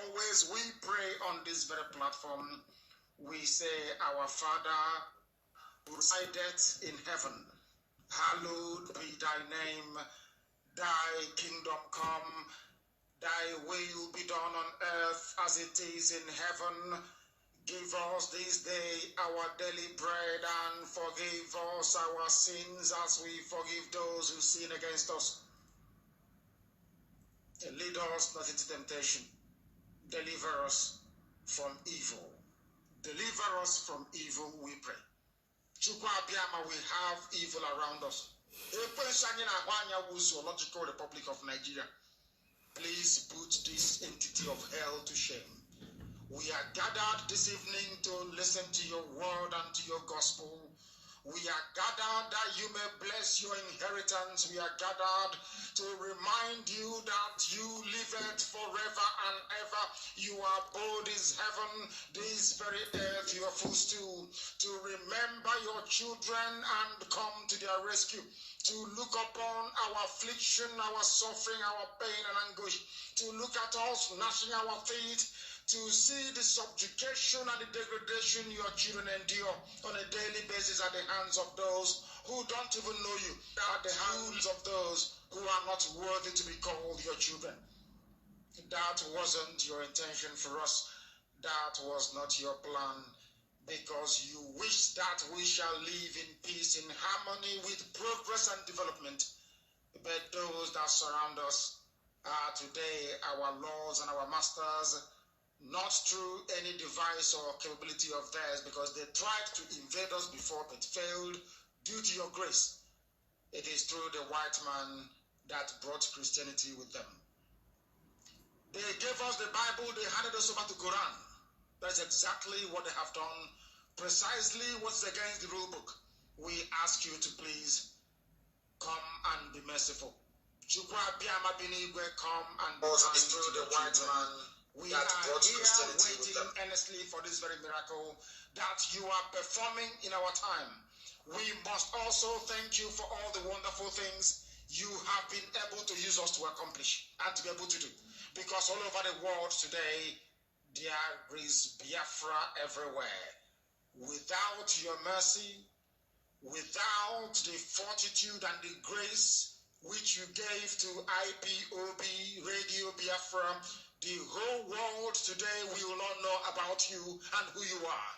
Always we pray on this very platform. We say, Our Father who resideth in heaven, hallowed be thy name. Thy kingdom come, thy will be done on earth as it is in heaven. Give us this day our daily bread, and forgive us our sins as we forgive those who sin against us. And lead us not into temptation. Deliver us from evil. Deliver us from evil, we pray. We have evil around us. Zoological Republic of Nigeria. Please put this entity of hell to shame. We are gathered this evening to listen to your word and to your gospel. We are gathered that you may bless your inheritance. We are gathered to remind you that you live it forever and ever. Your abode is heaven, this very earth, your footstool. To remember your children and come to their rescue. To look upon our affliction, our suffering, our pain and anguish. To look at us, gnashing our feet. To see the subjugation and the degradation your children endure on a daily basis at the hands of those who don't even know you, at the hands of those who are not worthy to be called your children. That wasn't your intention for us. That was not your plan, because you wish that we shall live in peace, in harmony with progress and development. But those that surround us are today our lords and our masters, not through any device or capability of theirs, because they tried to invade us before but failed due to your grace. It is through the white man that brought Christianity with them. They gave us the Bible, they handed us over to Quran. That's exactly what they have done, precisely what's against the rule book. We ask you to please come and be merciful. Come and be kind through the white man. We are here waiting earnestly for this very miracle that you are performing in our time. We must also thank you for all the wonderful things you have been able to use us to accomplish and to be able to do. Because all over the world today, there is Biafra everywhere. Without your mercy, without the fortitude and the grace which you gave to IPOB, Radio Biafra, the whole world today will not know about you and who you are.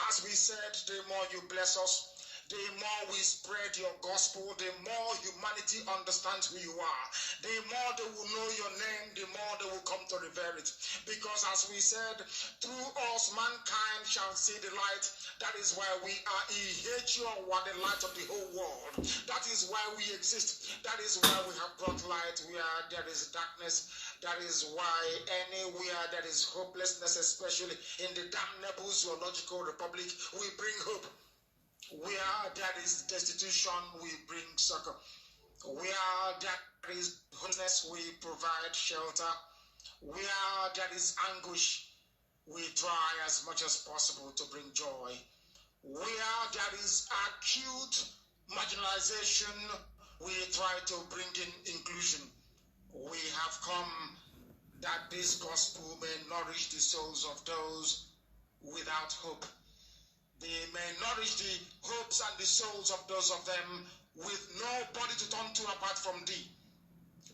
As we said, the more you bless us, the more we spread your gospel, the more humanity understands who you are. The more they will know your name, the more they will come to revere it. Because as we said, through us mankind shall see the light. That is why we are the light of the whole world. That is why we exist. That is why we have brought light where there is darkness. That is why anywhere there is hopelessness, especially in the damnable zoological republic, we bring hope. Where there is destitution, we bring succor. Where there is homelessness, we provide shelter. Where there is anguish, we try as much as possible to bring joy. Where there is acute marginalization, we try to bring in inclusion. We have come that this gospel may nourish the souls of those without hope. They may nourish the hopes and the souls of those of them with nobody to turn to apart from thee.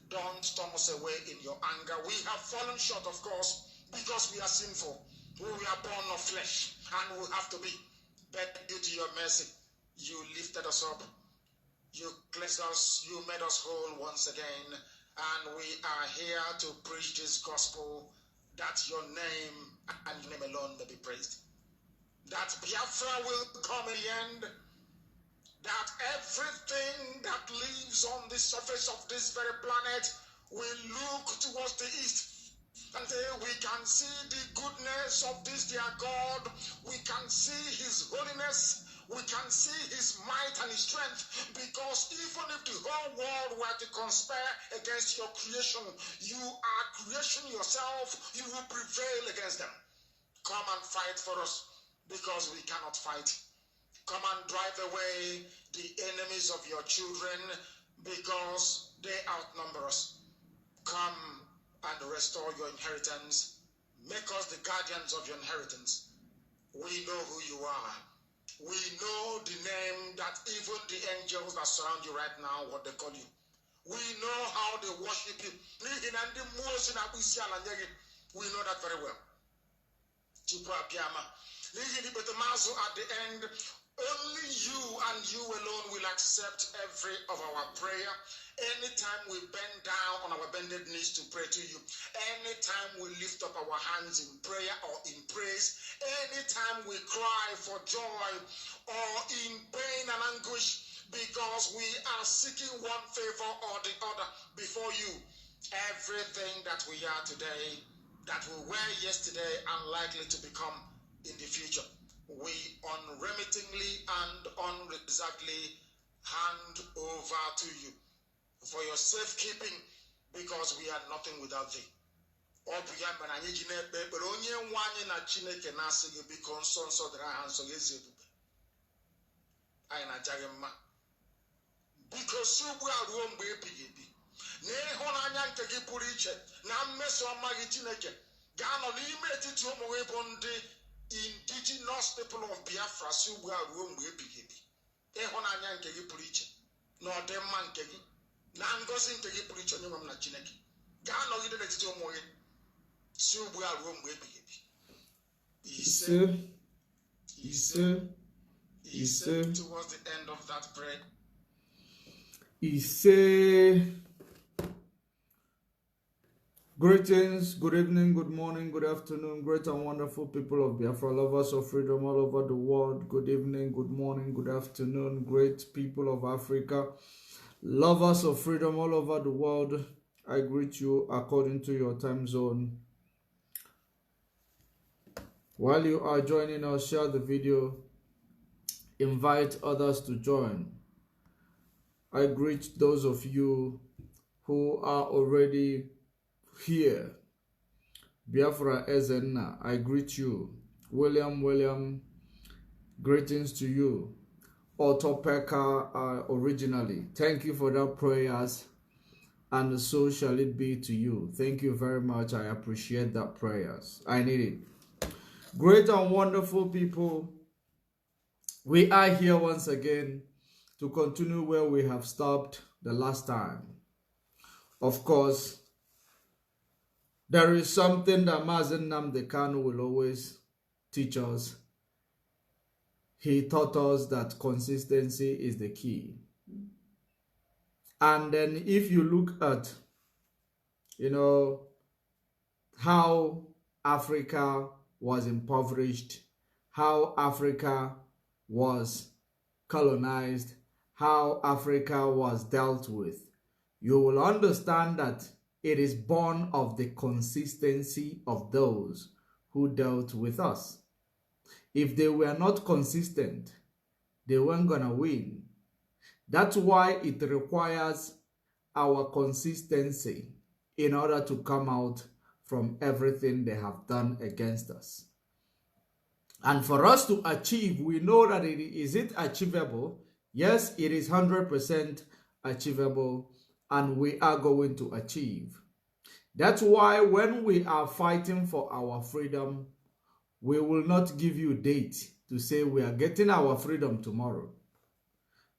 Don't turn us away in your anger. We have fallen short, of course, because we are sinful. We are born of flesh, and we have to be. But due to your mercy, you lifted us up. You cleansed us. You made us whole once again. And we are here to preach this gospel, that your name and your name alone may be praised. That Biafra will come in the end, that everything that lives on the surface of this very planet will look towards the east, and there we can see the goodness of this dear God, we can see his holiness, we can see his might and his strength, because even if the whole world were to conspire against your creation, you are creation yourself, you will prevail against them. Come and fight for us, because we cannot fight. Come and drive away the enemies of your children, because they outnumber us. Come and restore your inheritance. Make us the guardians of your inheritance. We know who you are. We know the name that even the angels that surround you right now, what they call you. We know how they worship you. We know that very well. At the end, only you and you alone will accept every of our prayer. Anytime we bend down on our bended knees to pray to you, anytime we lift up our hands in prayer or in praise, anytime we cry for joy or in pain and anguish, because we are seeking one favor or the other before you, everything that we are today, that we were yesterday, unlikely to become in the future, we unremittingly and unreservedly hand over to you for your safekeeping, because we are nothing without thee. Because n'ịhụnanya nke gị pụrụ iche na mmeso ọma gị Chineke ga-anọ n'ime etiti ụmụ gị bụ ndị indigenous people of Biafra si ugbu a ruo mgbe ebighị ebi. Ịhụnanya nke gị pụrụ iche na ọdịmma nke gị na ngọzi nke gị pụrụ iche onye nwe m na Chineke ga-anọgide n'etiti ụmụ gị si ugbu a ruo mgbe ebighị ebi. Ise towards the end of that prayer. Greetings, good evening, good morning, good afternoon, great and wonderful people of Biafra, lovers of freedom all over the world. Good evening, good morning, good afternoon, great people of Africa, lovers of freedom all over the world. I greet you according to your time zone. While you are joining us, share the video, invite others to join. I greet those of you who are already here. Biafra Ezenna, I greet you. William, greetings to you. Otopeka originally. Thank you for that prayers, and so shall it be to you. Thank you very much. I appreciate that prayers. I need it. Great and wonderful people, we are here once again to continue where we have stopped the last time. Of course, there is something that Mazen Nnamdi Kanu will always teach us. He taught us that consistency is the key. And then if you look at, how Africa was impoverished, how Africa was colonized, how Africa was dealt with, you will understand that it is born of the consistency of those who dealt with us. If they were not consistent, they weren't gonna win. That's why it requires our consistency in order to come out from everything they have done against us. And for us to achieve, we know that is it achievable? Yes, it is 100% achievable, and we are going to achieve. That's why when we are fighting for our freedom, we will not give you a date to say we are getting our freedom tomorrow.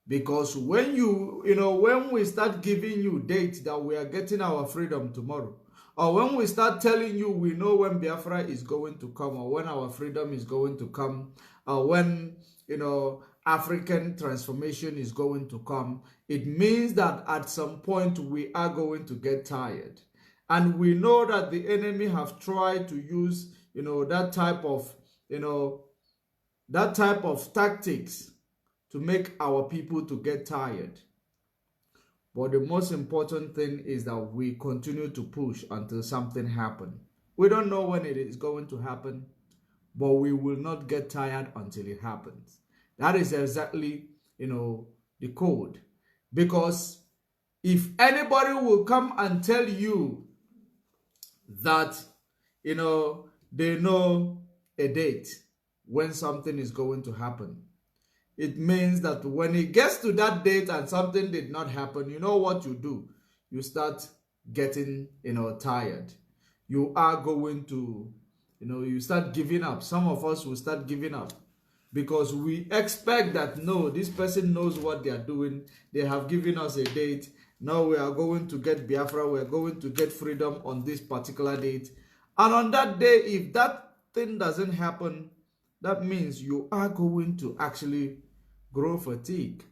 Because when when we start giving you date that we are getting our freedom tomorrow, or when we start telling you we know when Biafra is going to come, or when our freedom is going to come, or when, African transformation is going to come, it means that at some point we are going to get tired. And we know that the enemy have tried to use, that type of tactics to make our people to get tired. But the most important thing is that we continue to push until something happens. We don't know when it is going to happen, but we will not get tired until it happens. That is exactly, the code. Because if anybody will come and tell you that, they know a date when something is going to happen, it means that when it gets to that date and something did not happen, you know what you do? You start getting, tired. You are going to you start giving up. Some of us will start giving up because we expect that, no, this person knows what they are doing. They have given us a date. Now we are going to get Biafra. We are going to get freedom on this particular date. And on that day, if that thing doesn't happen, that means you are going to actually grow fatigue.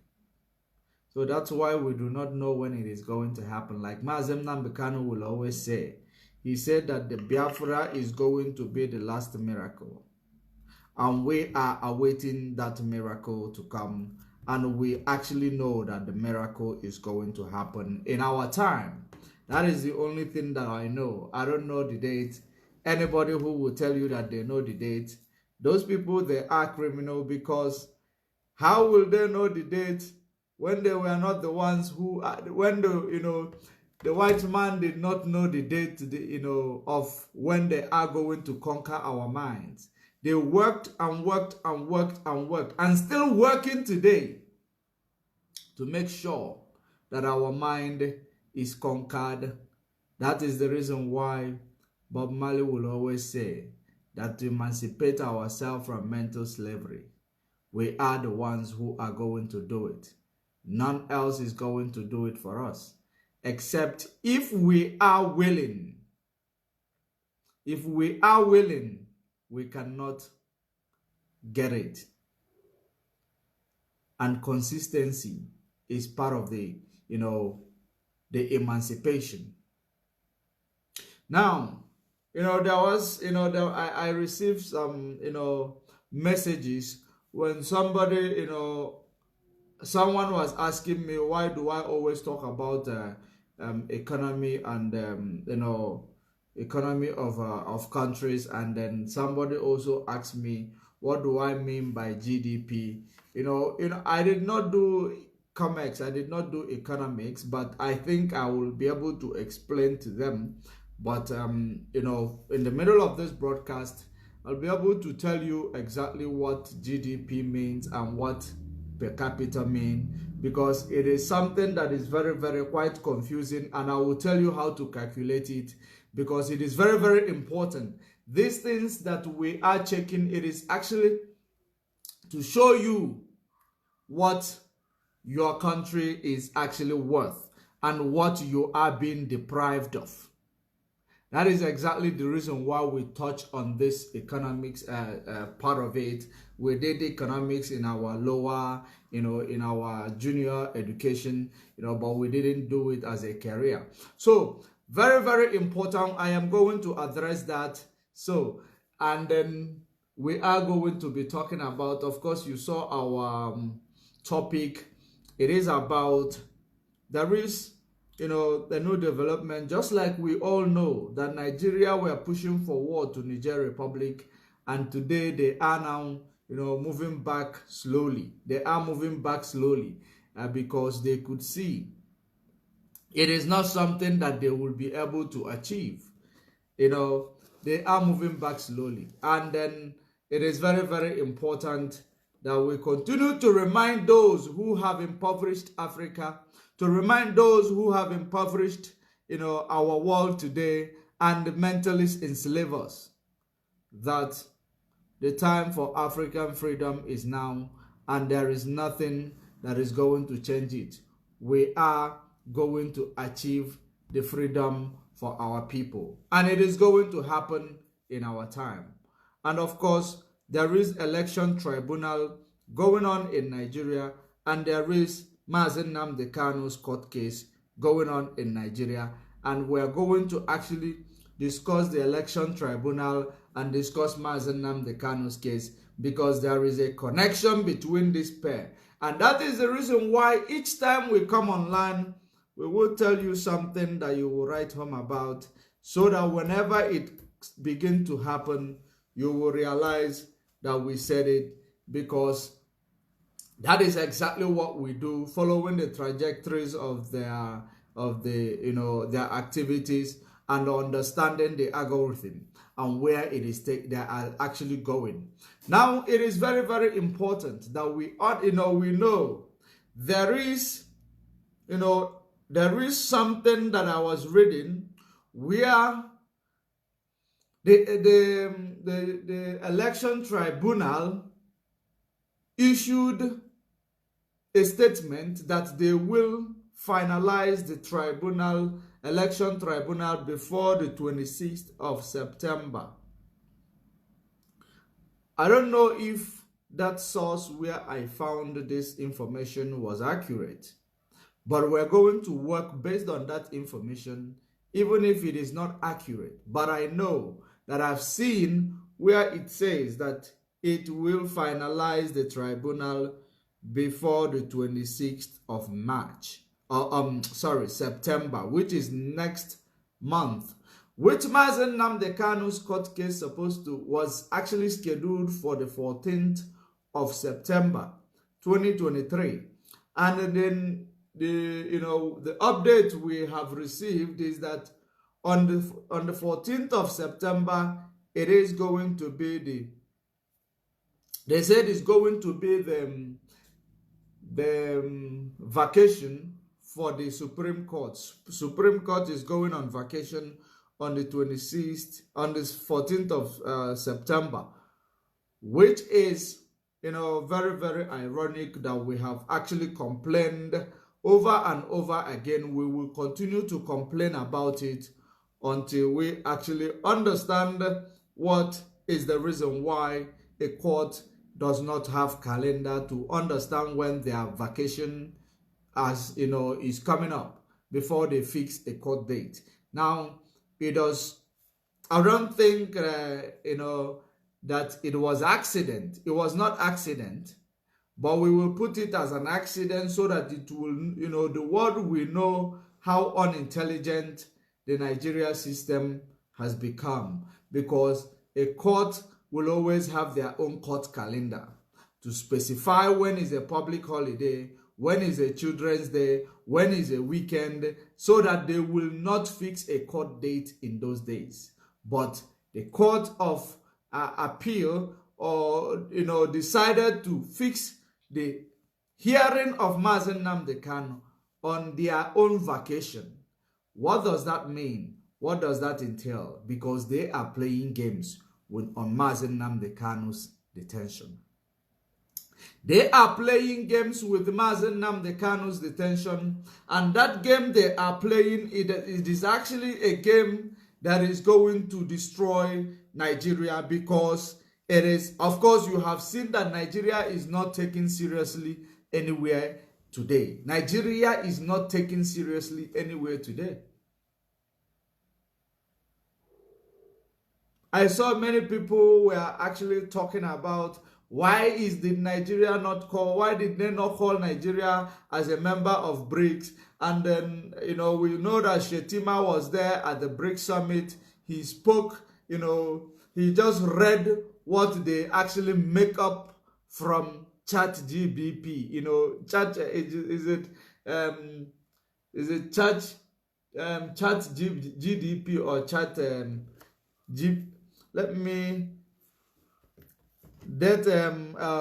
So that's why we do not know when it is going to happen. Like Mazem Nambekano will always say, he said that the Biafra is going to be the last miracle. And we are awaiting that miracle to come. And we actually know that the miracle is going to happen in our time. That is the only thing that I know. I don't know the date. Anybody who will tell you that they know the date, those people, they are criminal, because how will they know the date when they were not the ones who, when the white man did not know the date, of when they are going to conquer our minds. They worked and worked and worked and worked, and still working today to make sure that our mind is conquered. That is the reason why Bob Marley will always say that to emancipate ourselves from mental slavery, we are the ones who are going to do it. None else is going to do it for us, except if we are willing. If we are willing, we cannot get it. And consistency is part of the emancipation. Now, there was, I received some, messages when somebody, someone was asking me, why do I always talk about economy and, economy of countries? And then somebody also asked me, what do I mean by GDP? I did not do comex, I did not do economics, but I think I will be able to explain to them. But in the middle of this broadcast, I'll be able to tell you exactly what GDP means and what per capita mean, because it is something that is very, very quite confusing, and I will tell you how to calculate it, because it is very, very important. These things that we are checking, it is actually to show you what your country is actually worth and what you are being deprived of. That is exactly the reason why we touch on this economics part of it. We did economics in our lower, in our junior education, but we didn't do it as a career. So very, very important. I am going to address that. So, and then we are going to be talking about, of course, you saw our topic. It is about, there is, the new development, just like we all know that Nigeria were pushing forward to Niger Republic, and today they are now, moving back slowly. They are moving back slowly because they could see it is not something that they will be able to achieve. They are moving back slowly. And then it is very, very important that we continue to remind those who have impoverished Africa, to remind those who have impoverished, our world today and the mentalists enslave us, that the time for African freedom is now, and there is nothing that is going to change it. We are going to achieve the freedom for our people, and it is going to happen in our time. And of course, there is election tribunal going on in Nigeria, and there is Mazen Nnamdi Kanu's court case going on in Nigeria, and we're going to actually discuss the election tribunal and discuss Mazen Nnamdi Kanu's case, because there is a connection between this pair. And that is the reason why each time we come online, we will tell you something that you will write home about, so that whenever it begins to happen, you will realize that we said it, because that is exactly what we do, following the trajectories of their activities and understanding the algorithm and where it is they are actually going. Now, it is very, very important that we know there is something that I was reading where The election tribunal issued a statement that they will finalize the election tribunal before the 26th of September. I don't know if that source where I found this information was accurate, but we're going to work based on that information, even if it is not accurate. But I know that I've seen where it says that it will finalize the tribunal before the 26th of September, which is next month, which Mazen Nnamdi Kanu's court case was actually scheduled for the 14th of September 2023. And then the update we have received is that on the 14th of September, it is going to be they said it's going to be the vacation for the Supreme Court. Supreme Court is going on vacation on the 14th of September, which is, very, very ironic that we have actually complained over and over again. We will continue to complain about it until we actually understand what is the reason why a court does not have calendar to understand when their vacation is coming up before they fix a court date. Now, I don't think that it was accident. It was not accident, but we will put it as an accident so that it will, the world will know how unintelligent the Nigeria system has become, because a court will always have their own court calendar to specify when is a public holiday, when is a children's day, when is a weekend, so that they will not fix a court date in those days. But the Court of Appeal decided to fix the hearing of Mazen Nnamdi Kanu on their own vacation. What does that mean? What does that entail? Because they are playing games on Mazen Nnamdi Kanu's detention. They are playing games with Mazen Nnamdi Kanu's detention, and that game they are playing, it is actually a game that is going to destroy Nigeria, because it is, of course, you have seen that Nigeria is not taken seriously anywhere today. Nigeria is not taken seriously anywhere today. I saw many people were actually talking about why did Nigeria not call? Why did they not call Nigeria as a member of BRICS? And then, we know that Shetima was there at the BRICS summit. He spoke, he just read what they actually make up from ChatGPT. ChatGPT or Chat Let me that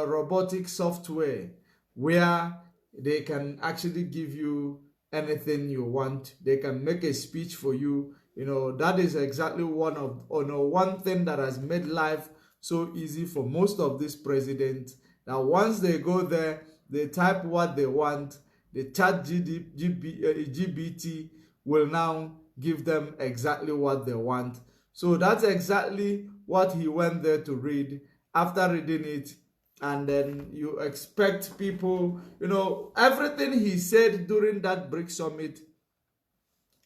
robotic software where they can actually give you anything you want. They can make a speech for you. That is exactly one thing that has made life so easy for most of these presidents, that once they go there, they type what they want. The chat GBT will now give them exactly what they want. So that's exactly what he went there to read. After reading it, and then you expect people, everything he said during that BRICS summit,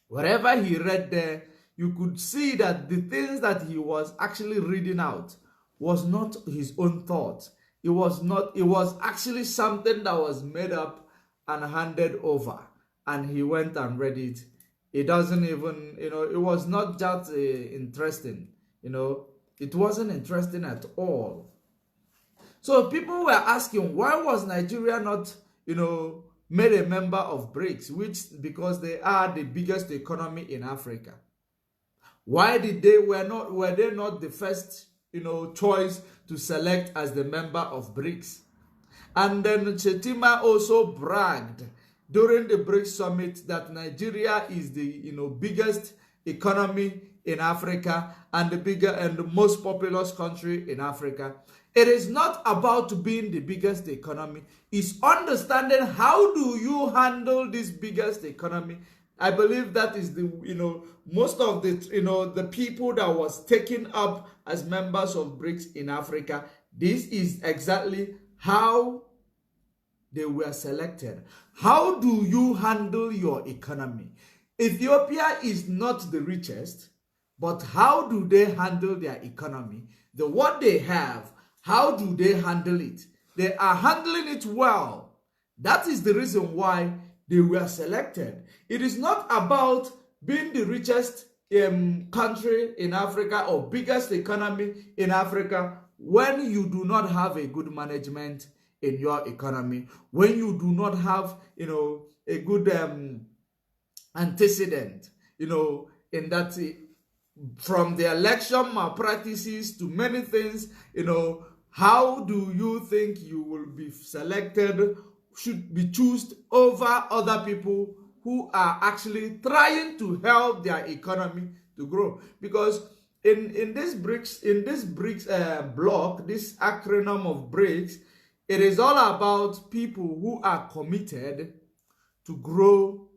whatever he read there, you could see that the things that he was actually reading out was not his own thought. It was actually something that was made up and handed over, and he went and read it. It doesn't even, it was not just interesting, it wasn't interesting at all. So people were asking, why was Nigeria not, made a member of BRICS, because they are the biggest economy in Africa? Why were they not the first, choice to select as the member of BRICS? And then Shetima also bragged during the BRICS summit that Nigeria is the, biggest economy in Africa and the bigger and the most populous country in Africa. It is not about being the biggest economy. It's understanding how do you handle this biggest economy. I believe that is the, most of the, the people that was taken up as members of BRICS in Africa. This is exactly how they were selected. How do you handle your economy? Ethiopia is not the richest, but how do they handle their economy? What they have, how do they handle it? They are handling it well. That is the reason why they were selected. It is not about being the richest country in Africa or biggest economy in Africa when you do not have a good management in your economy, when you do not have, a good antecedent, in that from the election malpractices to many things, how do you think you will be selected, should be chosen over other people who are actually trying to help their economy to grow? Because in this BRICS block, this acronym of BRICS, it is all about people who are committed to grow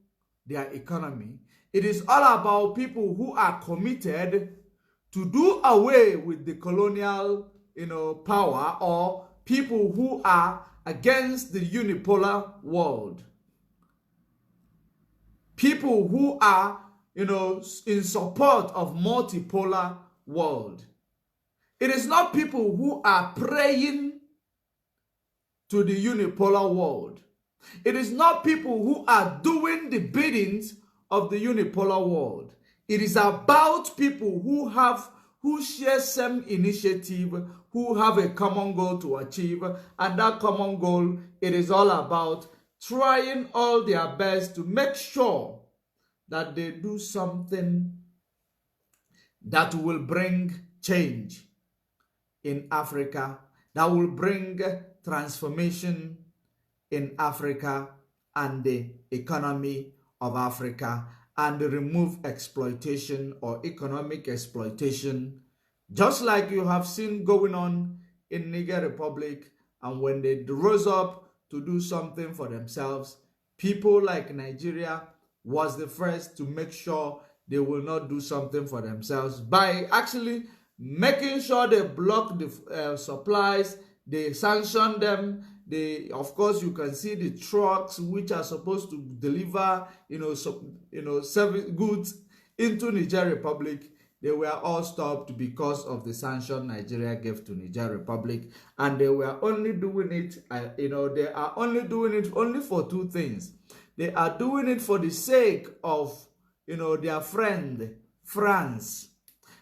their economy. It is all about people who are committed to do away with the colonial, power, or people who are against the unipolar world. People who are, in support of multipolar world. It is not people who are praying to the unipolar world. It is not people who are doing the biddings of the unipolar world. It is about people who share same initiative, who have a common goal to achieve, and that common goal, it is all about trying all their best to make sure that they do something that will bring change in Africa, that will bring transformation in Africa and the economy of Africa, and remove exploitation or economic exploitation, just like you have seen going on in Niger Republic. And when they rose up to do something for themselves, people like Nigeria was the first to make sure they will not do something for themselves by actually making sure they block the supplies, they sanction them. Of course, you can see the trucks which are supposed to deliver, service goods into Niger Republic. They were all stopped because of the sanction Nigeria gave to Niger Republic, and they were only doing it. They are only doing it only for two things. They are doing it for the sake of, their friend France.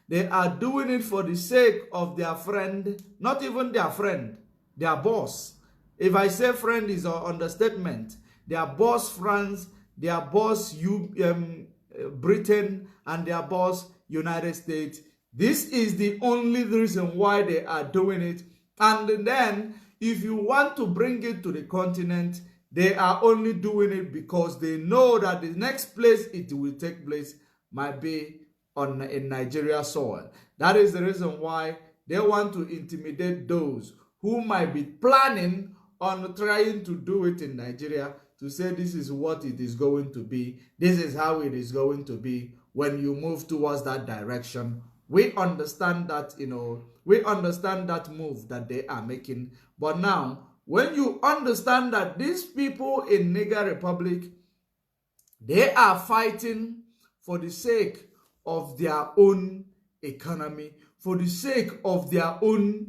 They are doing it for the sake of their friend, not even their friend, their boss. If I say friend is an understatement. Their boss France, their boss Britain, and their boss United States. This is the only reason why they are doing it. And then if you want to bring it to the continent, they are only doing it because they know that the next place it will take place might be in Nigeria soil. That is the reason why they want to intimidate those who might be planning on trying to do it in Nigeria, to say this is what it is going to be. This is how it is going to be when you move towards that direction. We understand that, we understand that move that they are making. But now, when you understand that these people in Niger Republic, they are fighting for the sake of their own economy, for the sake of their own,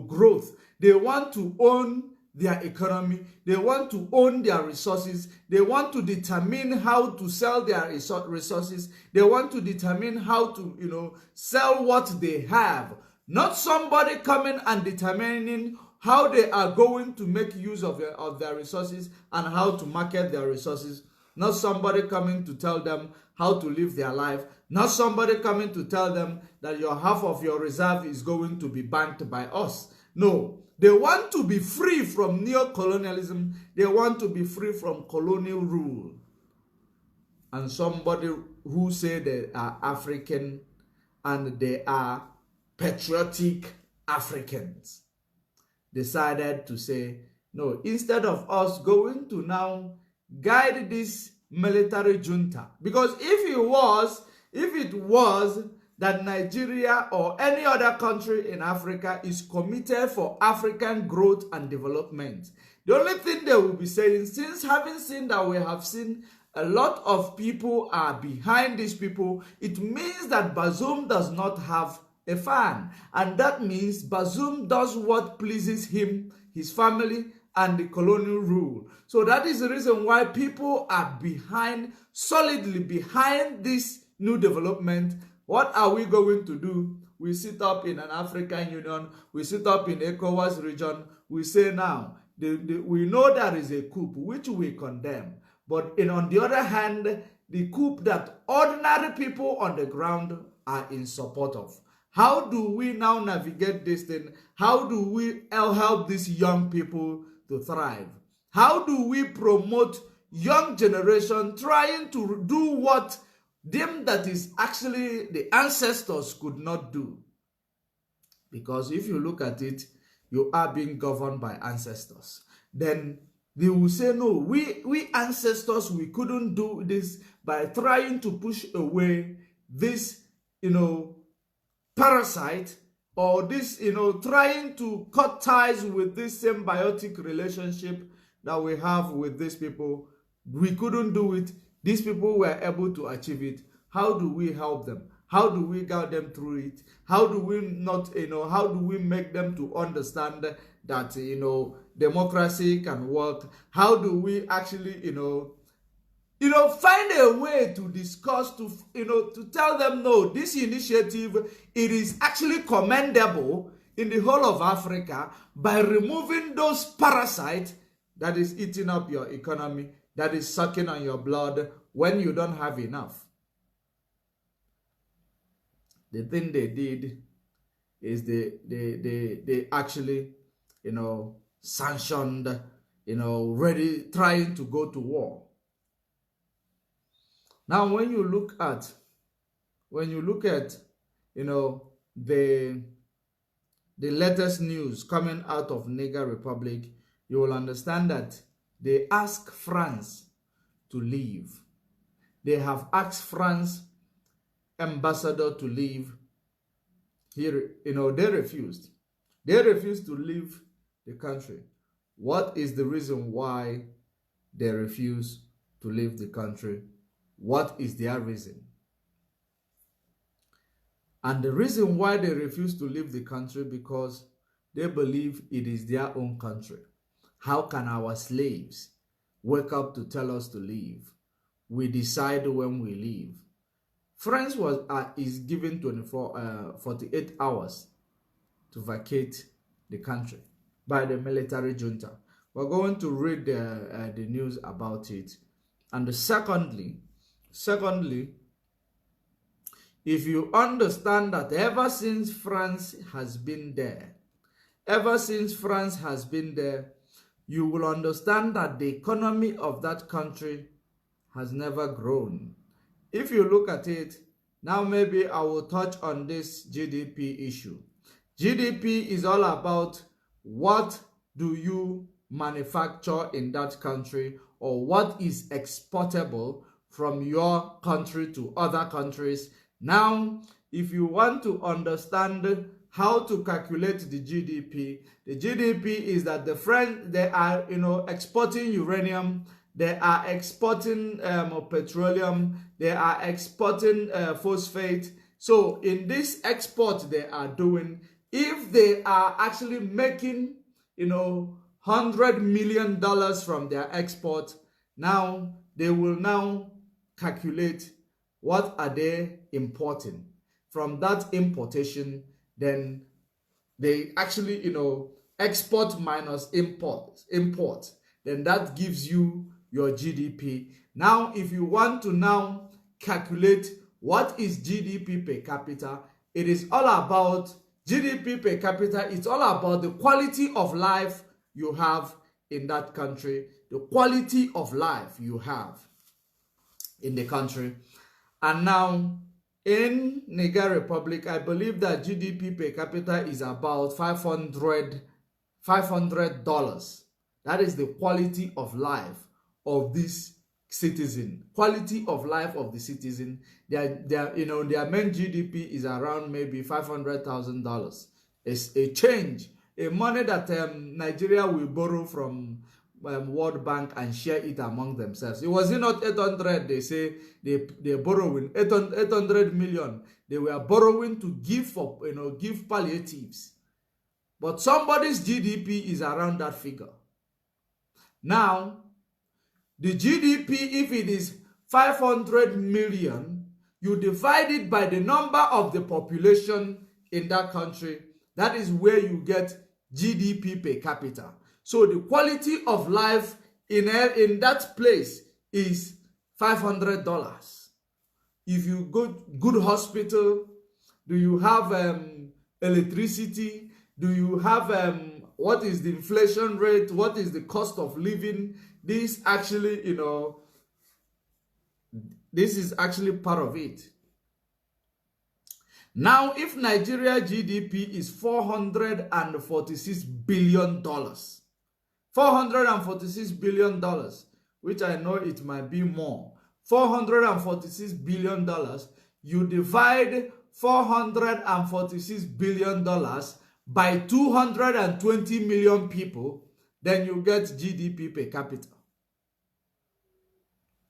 growth. They want to own their economy. They want to own their resources. They want to determine how to sell their resources. They want to determine how to, sell what they have. Not somebody coming and determining how they are going to make use of their resources and how to market their resources. Not somebody coming to tell them how to live their life. Not somebody coming to tell them that half of your reserve is going to be banked by us. No. They want to be free from neo-colonialism. They want to be free from colonial rule. and somebody who say they are African and they are patriotic Africans decided to say, no, instead of us going to now guide this military junta, because if it was that Nigeria or any other country in Africa is committed for African growth and development, the only thing they will be saying, since having seen that we have seen a lot of people are behind these people, it means that Bazoum does not have a fan, and that means Bazoum does what pleases him, his family, and the colonial rule. So that is the reason why people are solidly behind this new development. What are we going to do? We sit up in an African Union, we sit up in ECOWAS region, we say now, we know there is a coup, which we condemn. But on the other hand, the coup that ordinary people on the ground are in support of. How do we now navigate this thing? How do we help these young people to thrive? How do we promote young generation trying to do what them that is actually the ancestors could not do? Because if you look at it, you are being governed by ancestors. Then they will say, no, we ancestors, we couldn't do this by trying to push away this, parasite, or this, trying to cut ties with this symbiotic relationship that we have with these people. We couldn't do it. These people were able to achieve it. How do we help them? How do we guide them through it? How do we not, how do we make them to understand that, democracy can work? How do we actually, find a way to discuss, to tell them, no, this initiative, it is actually commendable in the whole of Africa by removing those parasites that is eating up your economy, that is sucking on your blood when you don't have enough. The thing they did is they actually, sanctioned, ready, trying to go to war. Now, when you look at, the latest news coming out of Niger Republic, you will understand that they ask France to leave. They have asked France ambassador to leave. Here, they refused. They refused to leave the country. What is the reason why they refuse to leave the country? What is their reason? And the reason why they refuse to leave the country, because they believe it is their own country. How can our slaves wake up to tell us to leave? We decide when we leave. France is given 48 hours to vacate the country by the military junta. We're going to read the news about it. And secondly, if you understand that ever since France has been there, you will understand that the economy of that country has never grown. If you look at it, now maybe I will touch on this GDP issue. GDP is all about what do you manufacture in that country, or what is exportable from your country to other countries. Now, if you want to understand how to calculate the GDP is that the French, they are exporting uranium, they are exporting petroleum, they are exporting phosphate. So in this export they are doing, if they are actually making $100 million from their export, now they will now calculate what are they importing. From that importation, then they actually export minus import, then that gives you your GDP. Now if you want to now calculate what is GDP per capita, it is all about GDP per capita. It's all about the quality of life you have in that country, the quality of life you have. in the country. And now in Niger Republic, I believe that GDP per capita is about $500. That is the quality of life of this citizen. Quality of life of the citizen. Their main GDP is around maybe $500,000. It's a change, a money that Nigeria will borrow from World Bank and share it among themselves. It was not 800. They say they're borrowing 800 million. They were borrowing to give palliatives. But somebody's GDP is around that figure. Now, the GDP, if it is 500 million, you divide it by the number of the population in that country. That is where you get GDP per capita. So the quality of life in that place is $500. If you go good hospital, do you have electricity? Do you have what is the inflation rate? What is the cost of living? This actually, this is actually part of it. Now, if Nigeria GDP is $446 billion, $446 billion, which I know it might be more, $446 billion, you divide $446 billion by 220 million people, then you get GDP per capita,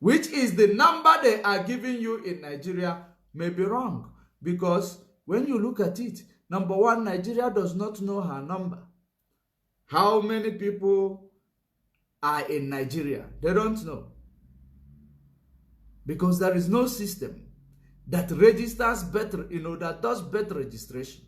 which is the number they are giving you in Nigeria may be wrong. Because when you look at it, number one, Nigeria does not know her number. How many people are in Nigeria? They don't know. Because there is no system that registers better, that does better registration.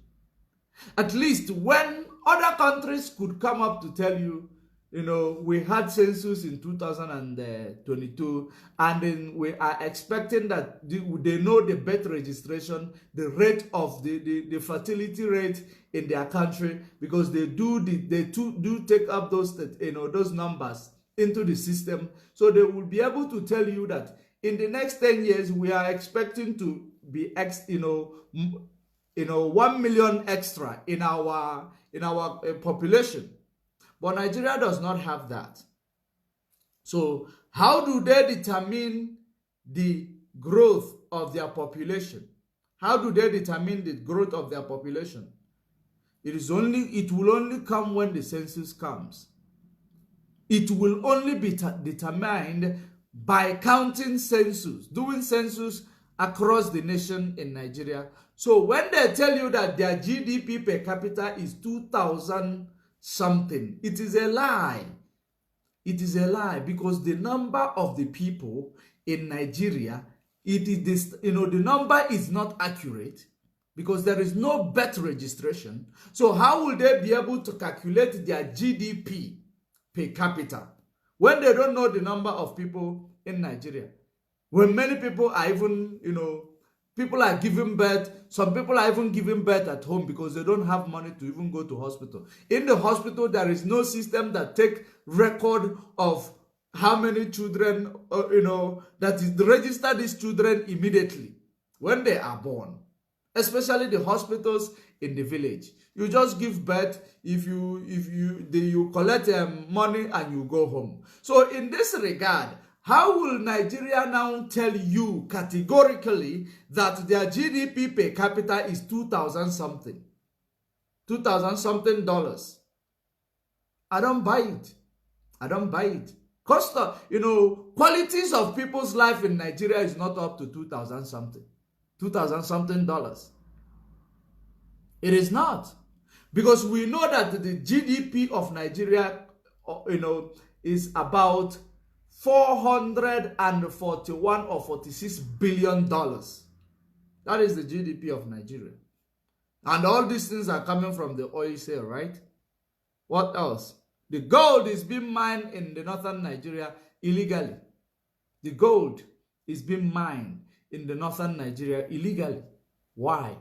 At least when other countries could come up to tell you, we had census in 2022, and then we are expecting that they know the birth registration, the rate of the fertility rate in their country, because they do take up those those numbers into the system, so they will be able to tell you that in the next 10 years we are expecting to be 1 million extra in our population. But Nigeria does not have that. So how do they determine the growth of their population? How do they determine the growth of their population? It will only come when the census comes. It will only be determined by counting census, doing census across the nation in Nigeria. So when they tell you that their GDP per capita is 2,000 something, it is a lie. It is a lie, because the number of the people in Nigeria, the number is not accurate, because there is no birth registration. So how will they be able to calculate their GDP per capita when they don't know the number of people in Nigeria? When many people are even, people are giving birth. Some people are even giving birth at home because they don't have money to even go to hospital. In the hospital, there is no system that take record of how many children, that is register these children immediately when they are born. Especially the hospitals in the village. You just give birth. If you collect money and you go home. So in this regard, how will Nigeria now tell you categorically that their GDP per capita is 2,000 something? $2,000 something dollars. I don't buy it. I don't buy it. Cost of, qualities of people's life in Nigeria is not up to 2,000 something. 2,000 something dollars. It is not. Because we know that the GDP of Nigeria, is about 441 or 46 billion dollars. That is the GDP of Nigeria. And all these things are coming from the oil sale, right? What else? The gold is being mined in the northern Nigeria illegally. The gold is being mined in the northern Nigeria illegally. Why?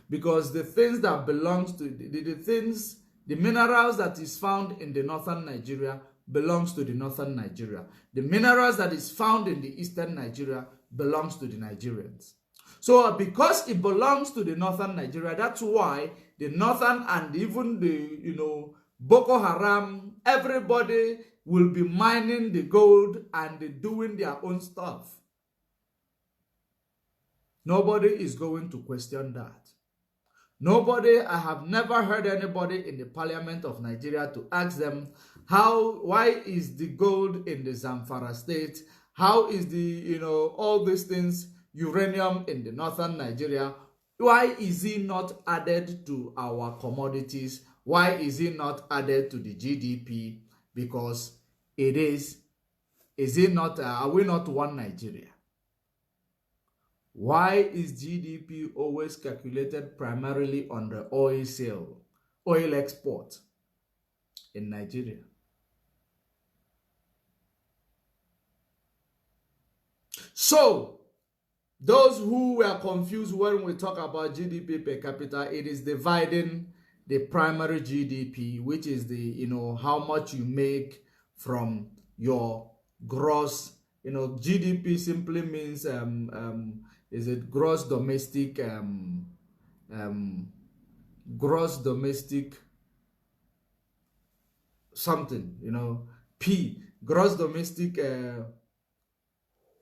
Because the things that belongs to the minerals that is found in the northern Nigeria belongs to the northern Nigeria. The minerals that is found in the eastern Nigeria belongs to the Nigerians. So because it belongs to the northern Nigeria, that's why the northern and even the, Boko Haram, everybody will be mining the gold and doing their own stuff. Nobody is going to question that. Nobody, I have never heard anybody in the parliament of Nigeria to ask them, why is the gold in the Zamfara state? How is the, all these things, uranium in the northern Nigeria? Why is it not added to our commodities? Why is it not added to the GDP? Because are we not one Nigeria? Why is GDP always calculated primarily on the oil export in Nigeria? So, those who were confused when we talk about GDP per capita, it is dividing the primary GDP, which is the, how much you make from your gross, GDP simply means, is it gross domestic something, gross domestic,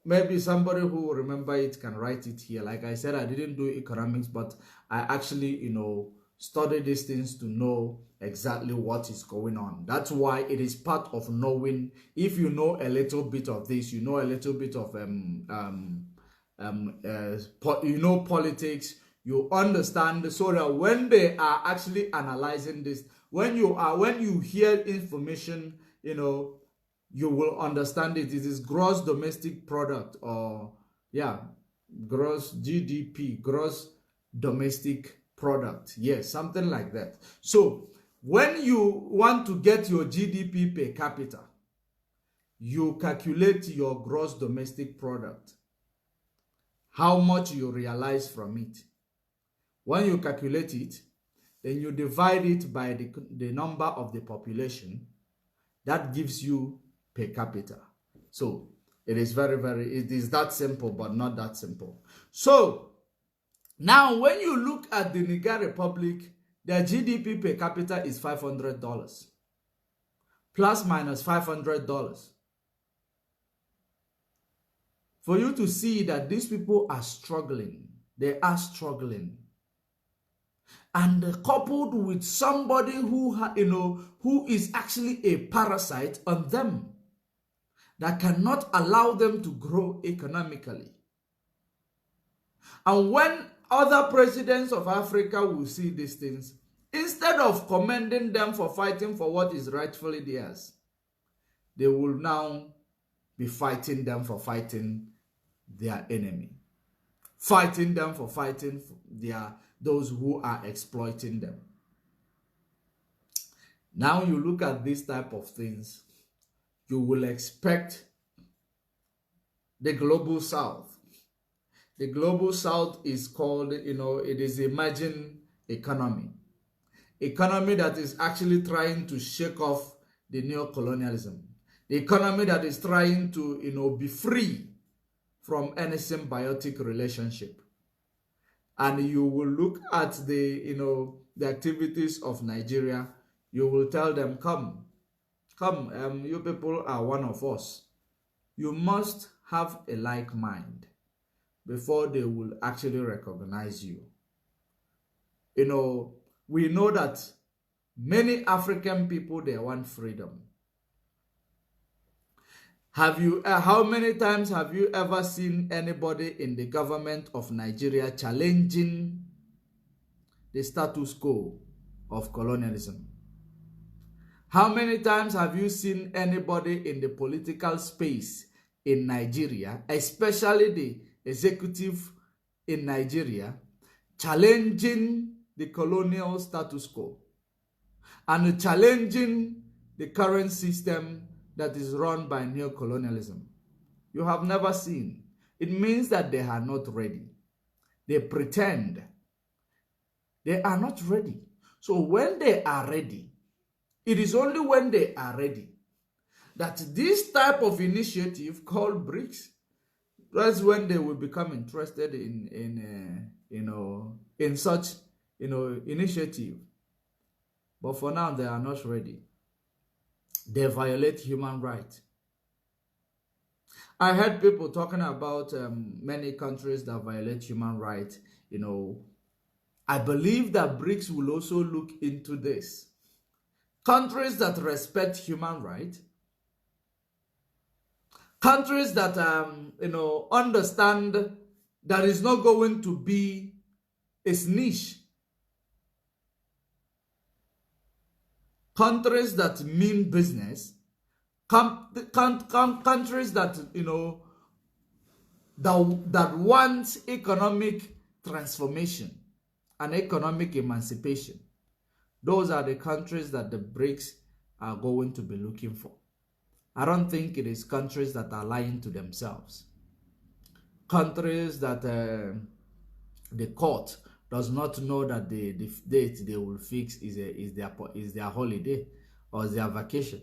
maybe somebody who will remember it can write it here. Like I said, I didn't do economics, but I actually, study these things to know exactly what is going on. That's why it is part of knowing. If you know a little bit of this, you know a little bit of politics, you understand, so that when they are actually analyzing this, when you hear information, you will understand it. It is gross domestic product, or gross GDP, gross domestic product. Yes, something like that. So when you want to get your GDP per capita, you calculate your gross domestic product, how much you realize from it. When you calculate it, then you divide it by the number of the population. That gives you per capita. So it is it is that simple, but not that simple. So now when you look at the Niger Republic, their GDP per capita is $500, plus minus $500. For you to see that these people are struggling. They are struggling. And coupled with somebody who is actually a parasite on them, that cannot allow them to grow economically. And when other presidents of Africa will see these things, instead of commending them for fighting for what is rightfully theirs, they will now be fighting them for fighting their enemy, fighting them for fighting those who are exploiting them. Now you look at this type of things, you will expect the global south. The global south is called, it is emerging economy. Economy that is actually trying to shake off the neocolonialism. The economy that is trying to, be free from any symbiotic relationship. And you will look at the activities of Nigeria. You will tell them, come, you people are one of us. You must have a like mind before they will actually recognize you. We know that many African people, they want freedom. How many times have you ever seen anybody in the government of Nigeria challenging the status quo of colonialism? How many times have you seen anybody in the political space in Nigeria, especially the executive in Nigeria, challenging the colonial status quo and challenging the current system that is run by neocolonialism? You have never seen. It means that they are not ready. They pretend. They are not ready. So when they are ready, it is only when they are ready that this type of initiative called BRICS, that's when they will become interested in such initiative. But for now, they are not ready. They violate human rights. I heard people talking about many countries that violate human rights. I believe that BRICS will also look into this. Countries that respect human rights, countries that understand that is not going to be a snitch, countries that mean business, countries that that want economic transformation and economic emancipation. Those are the countries that the BRICS are going to be looking for. I don't think it is countries that are lying to themselves. Countries that the court does not know that the date they will fix is their holiday or their vacation.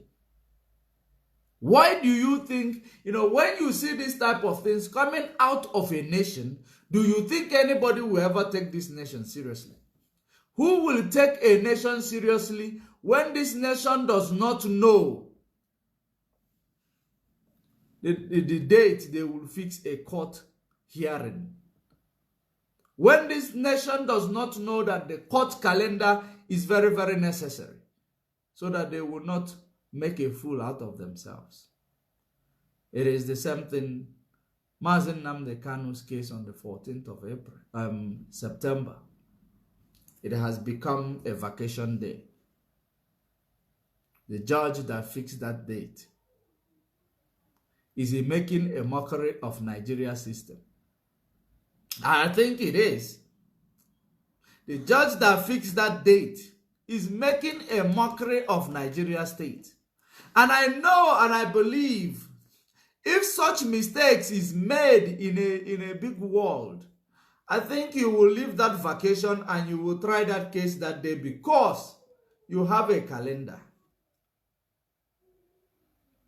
Why do you think, when you see this type of things coming out of a nation, do you think anybody will ever take this nation seriously? Who will take a nation seriously when this nation does not know the date they will fix a court hearing? When this nation does not know that the court calendar is very, very necessary so that they will not make a fool out of themselves. It is the same thing. Mazen Nnamdi Kanu's case on the 14th of September. It has become a vacation day. The judge that fixed that date, is he making a mockery of Nigeria's system? I think it is. The judge that fixed that date is making a mockery of Nigeria state. And I know and I believe if such mistakes is made in a big world, I think you will leave that vacation and you will try that case that day because you have a calendar.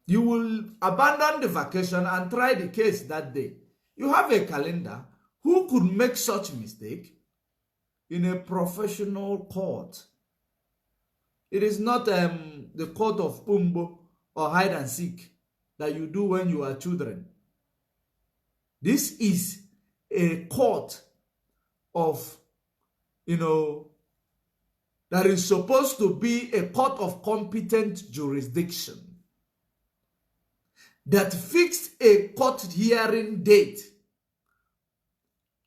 You will abandon the vacation and try the case that day. You have a calendar. Who could make such mistake in a professional court? It is not the court of Pumbo or hide and seek that you do when you are children. This is a court of, that is supposed to be a court of competent jurisdiction that fixed a court hearing date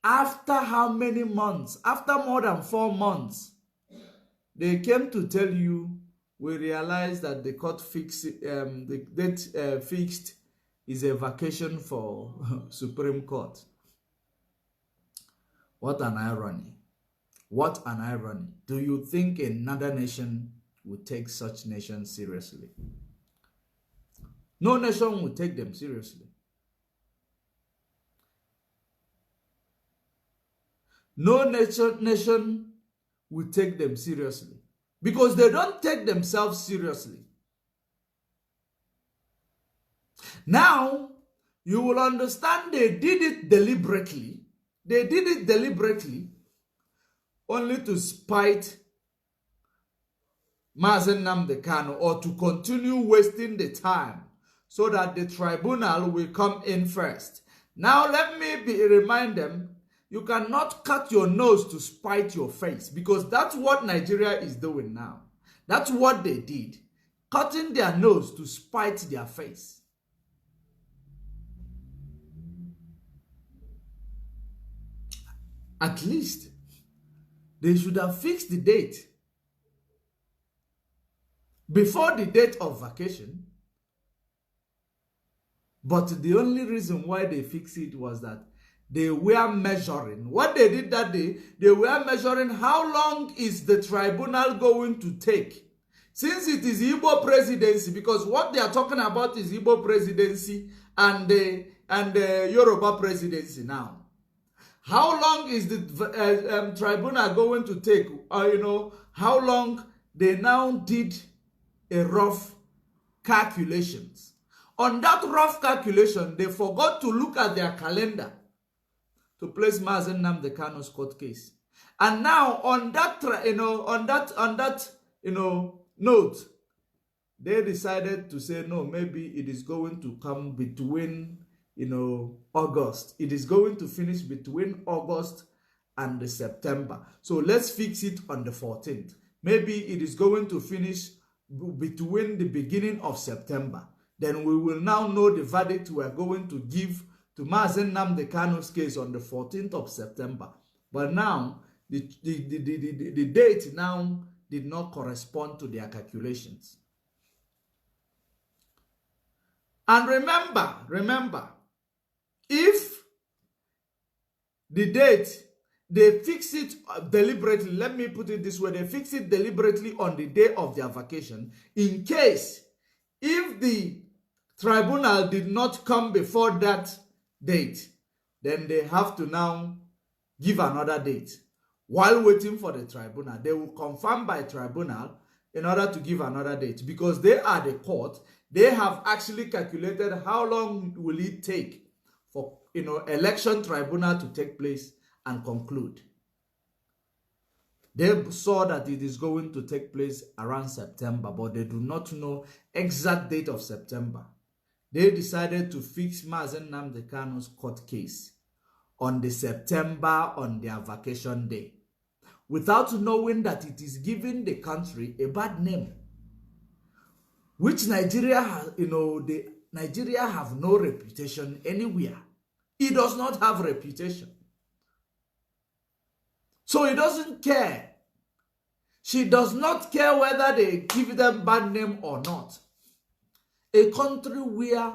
after how many months? After more than 4 months. They came to tell you, we realized that the court fixed, the date fixed is a vacation for Supreme Court. What an irony. What an irony. Do you think another nation would take such nations seriously? No nation would take them seriously. No nation will take them seriously because they don't take themselves seriously. Now, you will understand they did it deliberately. They did it deliberately only to spite Mazen Nnamdi Kanu or to continue wasting the time so that the tribunal will come in first. Now, let me remind them, you cannot cut your nose to spite your face because that's what Nigeria is doing now. That's what they did, cutting their nose to spite their face. At least, they should have fixed the date before the date of vacation. But the only reason why they fixed it was that they were measuring. What they did that day, they were measuring how long is the tribunal going to take. Since it is Igbo presidency, because what they are talking about is Igbo presidency and the Yoruba presidency now. How long is the tribunal going to take? How long they now did a rough calculations. On that rough calculation, they forgot to look at their calendar to place Mazen Nnamdi Kanu's court case. And now on that, note, they decided to say, no, maybe it is going to come between, August. It is going to finish between August and the September. So let's fix it on the 14th. Maybe it is going to finish between the beginning of September. Then we will now know the verdict we are going to give to Mazen Nnamdi Kanu's case on the 14th of September. But now, the date now did not correspond to their calculations. And remember, if the date, they fix it deliberately, let me put it this way, they fix it deliberately on the day of their vacation, in case, if the tribunal did not come before that date, then they have to now give another date. While waiting for the tribunal, they will confirm by tribunal in order to give another date, because they are the court. They have actually calculated how long will it take for election tribunal to take place and conclude. They saw that it is going to take place around September, but they do not know exact date of September. They decided to fix Mazen Nnamdi Kanu's court case on the September on their vacation day, without knowing that it is giving the country a bad name, which Nigeria has, Nigeria have no reputation anywhere. It does not have reputation. So he doesn't care. She does not care whether they give them bad name or not. A country where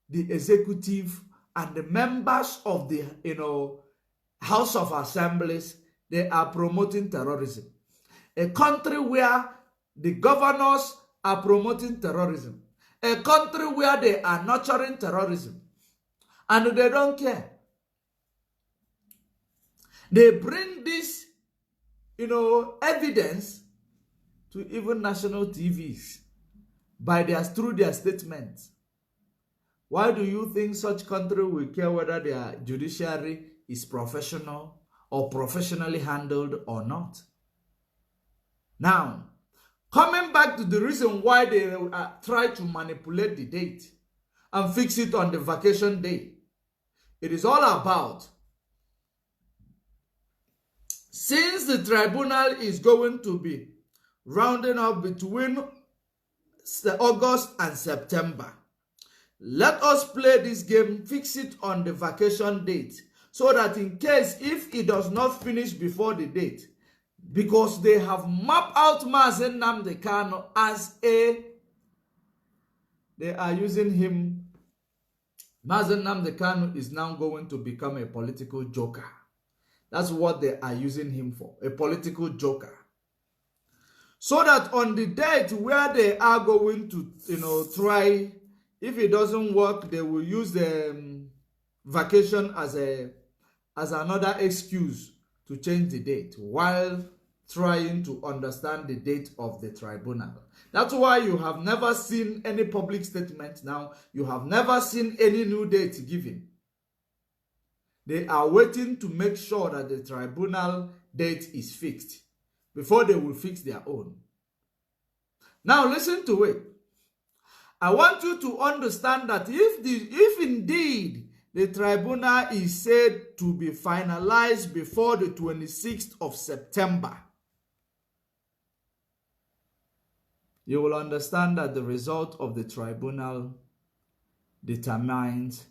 the executive and the members of the House of Assemblies, they are promoting terrorism. A country where the governors are promoting terrorism. A country where they are nurturing terrorism. And they don't care. They bring this, evidence to even national TVs through their statements. Why do you think such country will care whether their judiciary is professional or professionally handled or not? Now, coming back to the reason why they try to manipulate the date and fix it on the vacation day, it is all about, since the tribunal is going to be rounding up between August and September, let us play this game, fix it on the vacation date, so that in case if it does not finish before the date, because they have mapped out Mazen Nnamdi Kanu as they are using him. Mazen Nnamdi Kanu is now going to become a political joker. That's what they are using him for, a political joker. So that on the date where they are going to, try, if it doesn't work, they will use the vacation as another excuse to change the date while trying to understand the date of the tribunal. That's why you have never seen any public statement now. You have never seen any new date given. They are waiting to make sure that the tribunal date is fixed before they will fix their own. Now listen to it. I want you to understand that if indeed the tribunal is said to be finalized before the 26th of September, you will understand that the result of the tribunal determines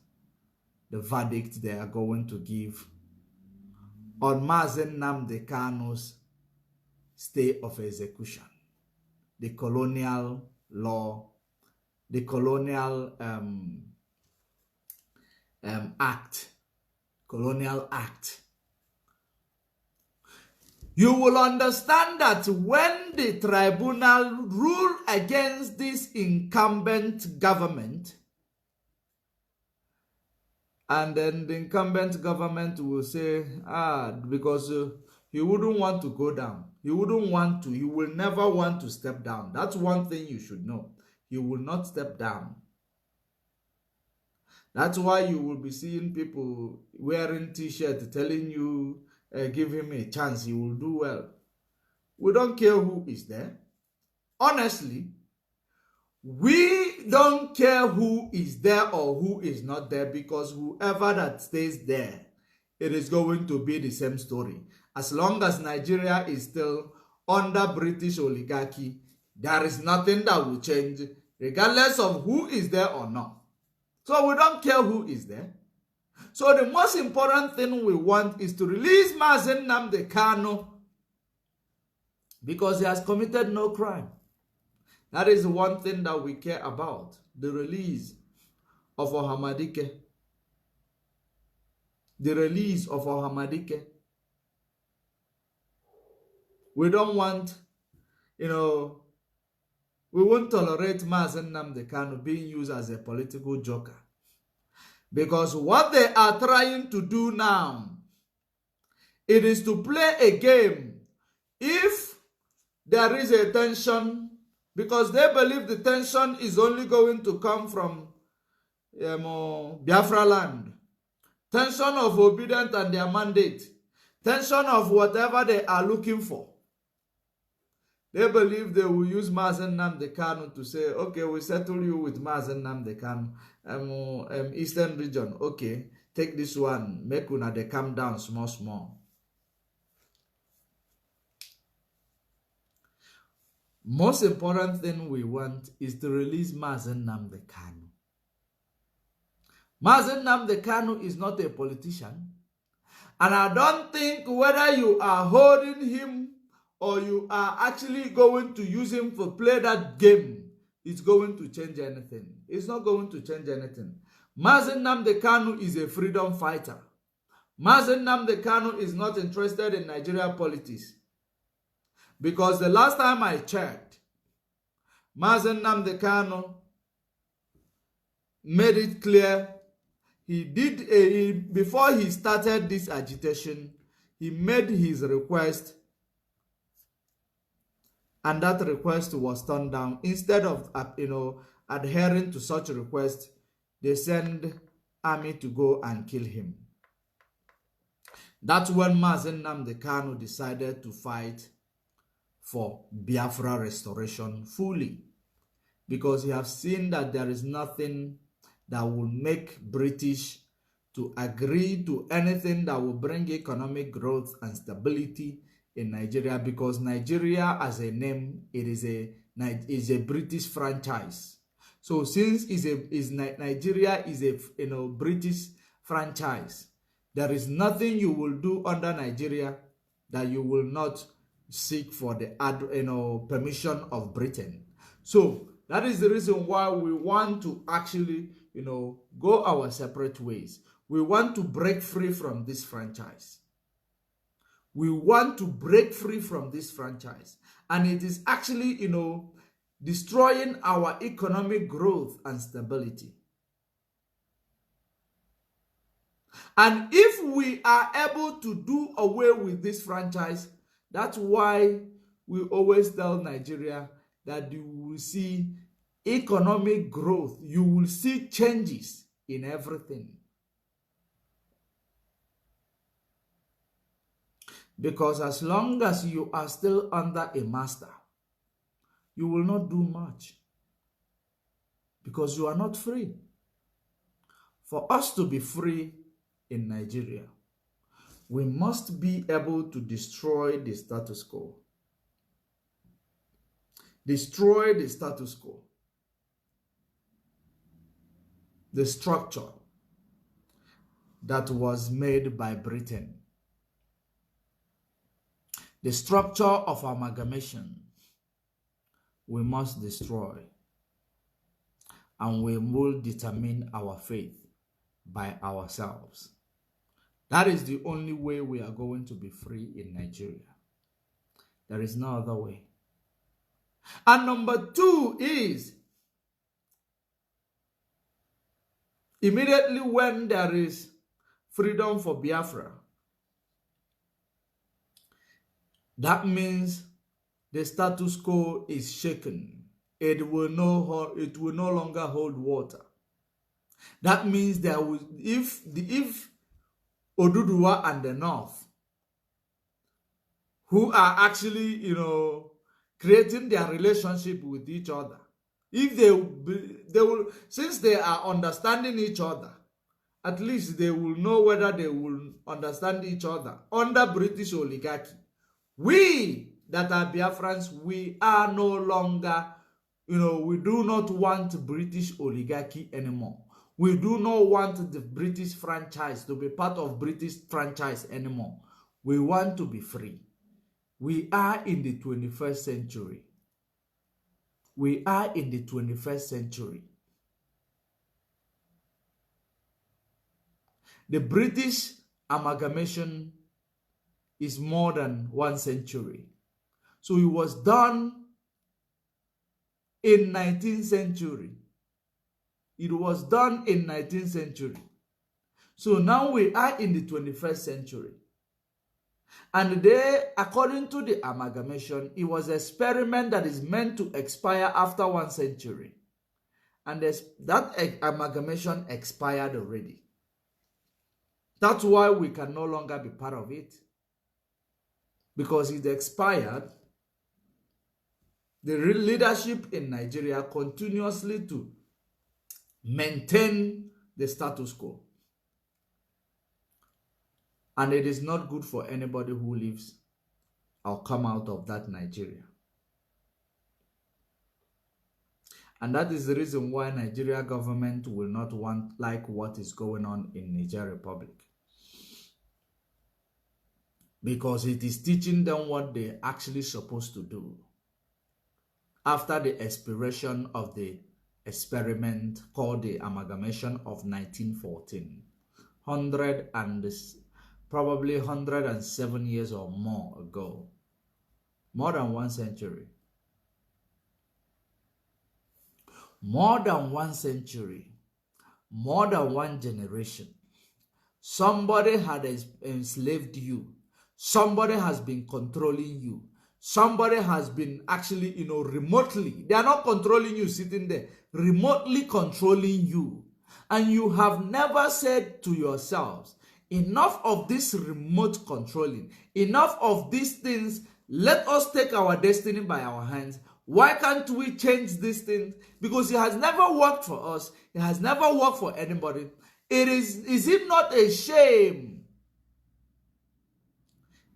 the verdict they are going to give on Mazen Nnamdi Kanu's stay of execution. The colonial law, the colonial colonial act. You will understand that when the tribunal ruled against this incumbent government, and then the incumbent government will say, because he wouldn't want to go down. He wouldn't want to. He will never want to step down. That's one thing you should know. he will not step down. That's why you will be seeing people wearing t-shirts telling you, give him a chance, he will do well. We don't care who is there. Honestly, we don't care who is there or who is not there, because whoever that stays there, it is going to be the same story. As long as Nigeria is still under British oligarchy, there is nothing that will change, regardless of who is there or not. So we don't care who is there. So the most important thing we want is to release Mazen Nnamdi Kanu, because he has committed no crime. That is one thing that we care about, the release of Ohamadike. The release of Ohamadike. We don't want, we won't tolerate Mazen Nnamdi Kanu being used as a political joker. Because what they are trying to do now, it is to play a game. If there is a tension, because they believe the tension is only going to come from Biafra land, tension of obedience and their mandate, tension of whatever they are looking for. They believe they will use Mazen Nnamdi Kanu to say, okay, we settle you with Mazen Nnamdi Kanu, Eastern region, okay, take this one, make una they calm down small. Most important thing we want is to release Mazen Nnamdi Kanu. Mazen Nnamdi Kanu is not a politician. And I don't think whether you are holding him or you are actually going to use him to play that game, it's going to change anything. It's not going to change anything. Mazen Nnamdi Kanu is a freedom fighter. Mazen Nnamdi Kanu is not interested in Nigeria politics. Because the last time I checked, Mazen Nnamdi Kanu made it clear before he started this agitation, he made his request, and that request was turned down. Instead of adhering to such a request, they send army to go and kill him. That's when Mazen Nnamdi Kanu decided to fight for Biafra restoration fully, because he has seen that there is nothing that will make British to agree to anything that will bring economic growth and stability in Nigeria, because Nigeria as a name, it is a British franchise. So since Nigeria is a British franchise, there is nothing you will do under Nigeria that you will not seek for the permission of Britain. So that is the reason why we want to actually go our separate ways. We want to break free from this franchise. We want to break free from this franchise. And it is actually, destroying our economic growth and stability. And if we are able to do away with this franchise, that's why we always tell Nigeria that you will see economic growth. You will see changes in everything. Because as long as you are still under a master, you will not do much. Because you are not free. For us to be free in Nigeria, we must be able to destroy the status quo. Destroy the status quo. The structure that was made by Britain. The structure of amalgamation we must destroy, and we will determine our fate by ourselves. That is the only way we are going to be free in Nigeria. There is no other way. And number two is, immediately when there is freedom for Biafra, that means the status quo is shaken. it will no longer hold water. That means there will, if Oduduwa and the North, who are actually, creating their relationship with each other, if they will, since they are understanding each other, at least they will know whether they will understand each other under British oligarchy. We that are Biafrans, we are no longer, we do not want British oligarchy anymore. We do not want the British franchise to be part of British franchise anymore. We want to be free. We are in the 21st century. We are in the 21st century. The British amalgamation is more than 1 century. So it was done in 19th century. It was done in 19th century. So now we are in the 21st century. And they, according to the amalgamation, it was an experiment that is meant to expire after 1 century. And that amalgamation expired already. That's why we can no longer be part of it. Because it expired, the leadership in Nigeria continuously to maintain the status quo. And it is not good for anybody who lives or come out of that Nigeria. And that is the reason why Nigeria government will not like what is going on in Niger Republic. Because it is teaching them what they're actually supposed to do. After the expiration of the experiment called the amalgamation of 1914. Probably 107 years or more ago. More than 1 century. More than 1 century. More than 1 generation. Somebody had enslaved you. Somebody has been controlling you. Somebody has been actually, remotely. They are not controlling you sitting there. Remotely controlling you. And you have never said to yourselves, enough of this remote controlling. Enough of these things. Let us take our destiny by our hands. Why can't we change these things? Because it has never worked for us. It has never worked for anybody. Is it not a shame?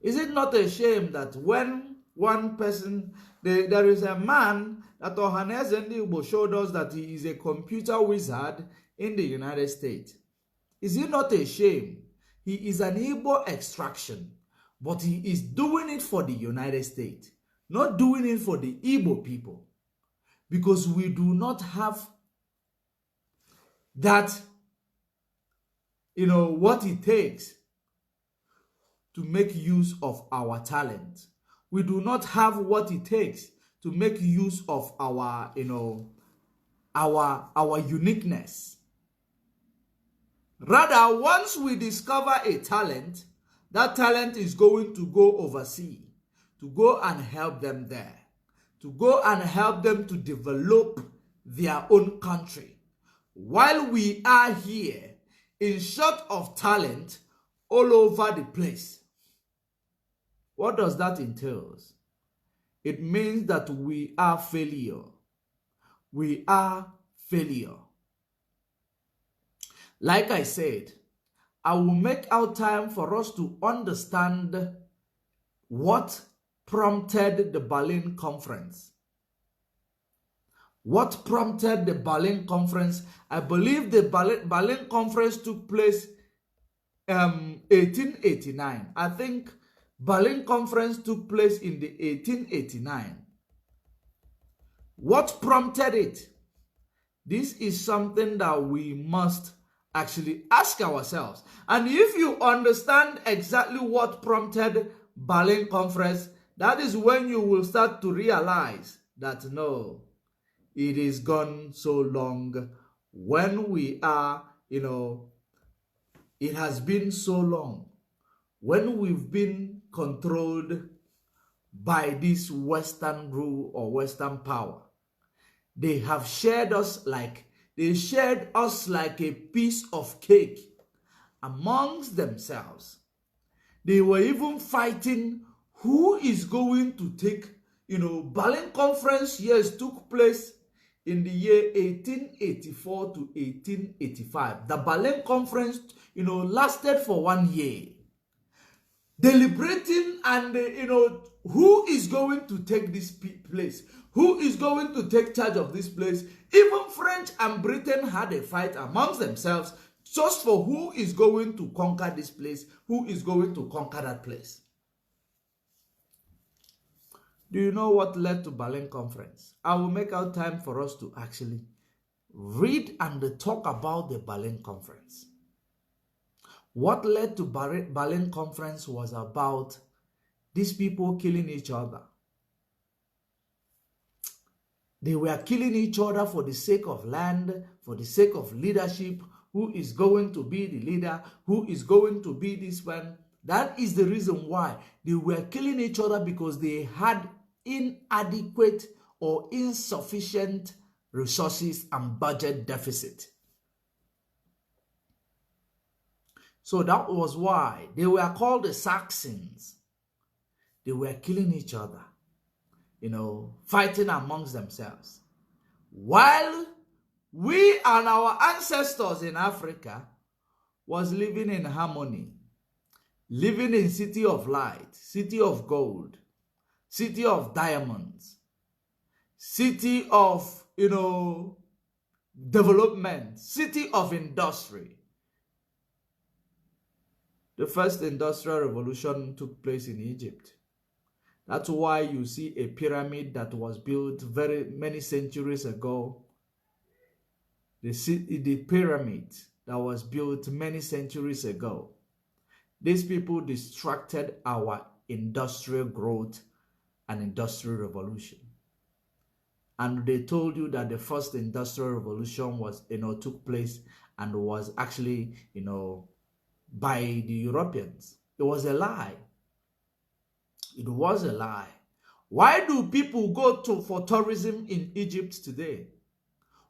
Is it not a shame that when one person, there is a man that Ohanes Ndigbo showed us that he is a computer wizard in the United States. Is it not a shame? He is an Igbo extraction, but he is doing it for the United States, not doing it for the Igbo people. Because we do not have that, what it takes to make use of our talent. We do not have what it takes to make use of our, our uniqueness. Rather, once we discover a talent, that talent is going to go overseas, to go and help them there, to go and help them to develop their own country. While we are here, in short of talent, all over the place. What does that entail? It means that we are failure. We are failure. Like I said, I will make out time for us to understand what prompted the Berlin Conference. What prompted the Berlin Conference? I believe the Berlin Conference took place 1889. I think Berlin Conference took place in the 1889. What prompted it? This is something that we must actually ask ourselves. And if you understand exactly what prompted Berlin Conference, that is when you will start to realize that no, it is gone so long. When we are, it has been so long. When we've been controlled by this Western rule or Western power, They have shared us like a piece of cake amongst themselves. They were even fighting who is going to take, Berlin Conference years took place in the year 1884 to 1885. The Berlin Conference, lasted for 1 year. Deliberating and, who is going to take this place? Who is going to take charge of this place? Even French and Britain had a fight amongst themselves just for who is going to conquer this place, who is going to conquer that place. Do you know what led to Berlin Conference? I will make out time for us to actually read and talk about the Berlin Conference. What led to Berlin Conference was about these people killing each other. They were killing each other for the sake of land, for the sake of leadership. Who is going to be the leader? Who is going to be this one? That is the reason why they were killing each other, because they had inadequate or insufficient resources and budget deficit. So that was why they were called the Saxons. They were killing each other, fighting amongst themselves. While we and our ancestors in Africa was living in harmony, living in city of light, city of gold, city of diamonds, city of, development, city of industry. The first industrial revolution took place in Egypt. That's why you see a pyramid that was built very many centuries ago. The pyramid that was built many centuries ago. These people distracted our industrial growth and industrial revolution. And they told you that the first industrial revolution was, took place and was actually, by the Europeans. It was a lie. It was a lie. Why do people go for tourism in Egypt today?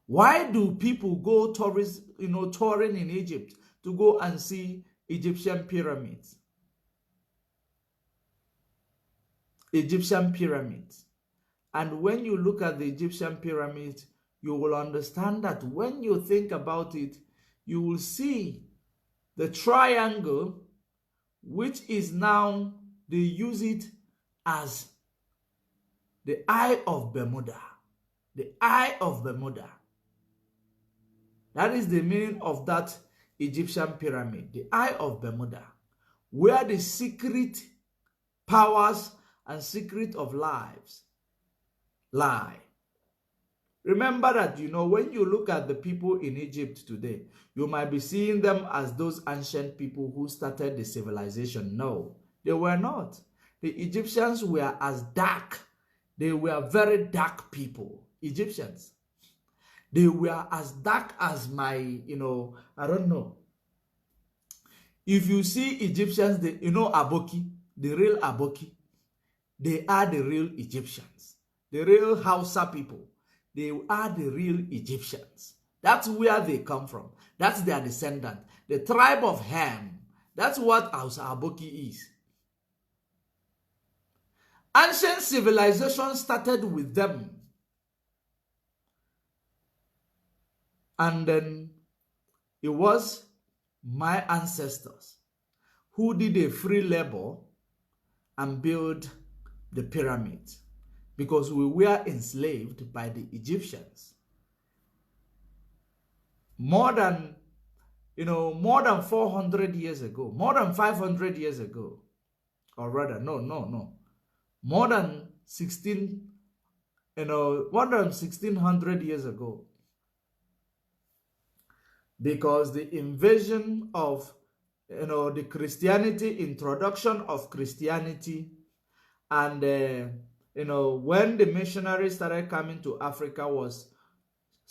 Why do people go touring in Egypt to go and see Egyptian pyramids? Egyptian pyramids. And when you look at the Egyptian pyramids, you will understand that when you think about it, you will see the triangle, which is now, they use it as the Eye of Bermuda. The Eye of Bermuda. That is the meaning of that Egyptian pyramid, the Eye of Bermuda, where the secret powers and secret of lives lie. Remember that, when you look at the people in Egypt today, you might be seeing them as those ancient people who started the civilization. No, they were not. The Egyptians were as dark. They were very dark people, Egyptians. They were as dark as my, I don't know. If you see Egyptians, Aboki, the real Aboki, they are the real Egyptians. The real Hausa people. They are the real Egyptians. That's where they come from. That's their descendant. The tribe of Ham. That's what Hausa Aboki is. Ancient civilization started with them. And then it was my ancestors who did a free labor and built the pyramids, because we were enslaved by the Egyptians. More than 400 years ago, more than 500 years ago, or rather, no. More than 1600 years ago. Because the invasion of, the Christianity, introduction of Christianity, and, when the missionaries started coming to Africa was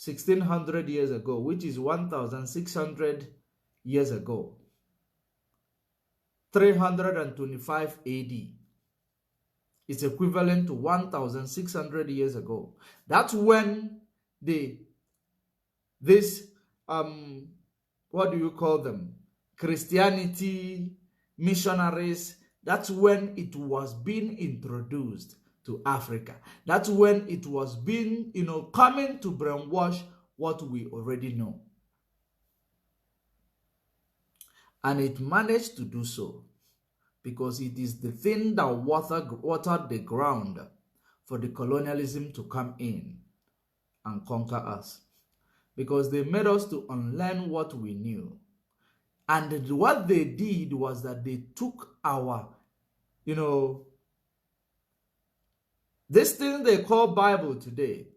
1600 years ago, which is 1600 years ago. 325 AD. It's equivalent to 1600 years ago. That's when this what do you call them, Christianity, missionaries. That's when it was being introduced to Africa. That's when it was being, coming to brainwash what we already know. And it managed to do so because it is the thing that watered the ground for the colonialism to come in and conquer us. Because they made us to unlearn what we knew. And what they did was that they took our, this thing they call Bible today,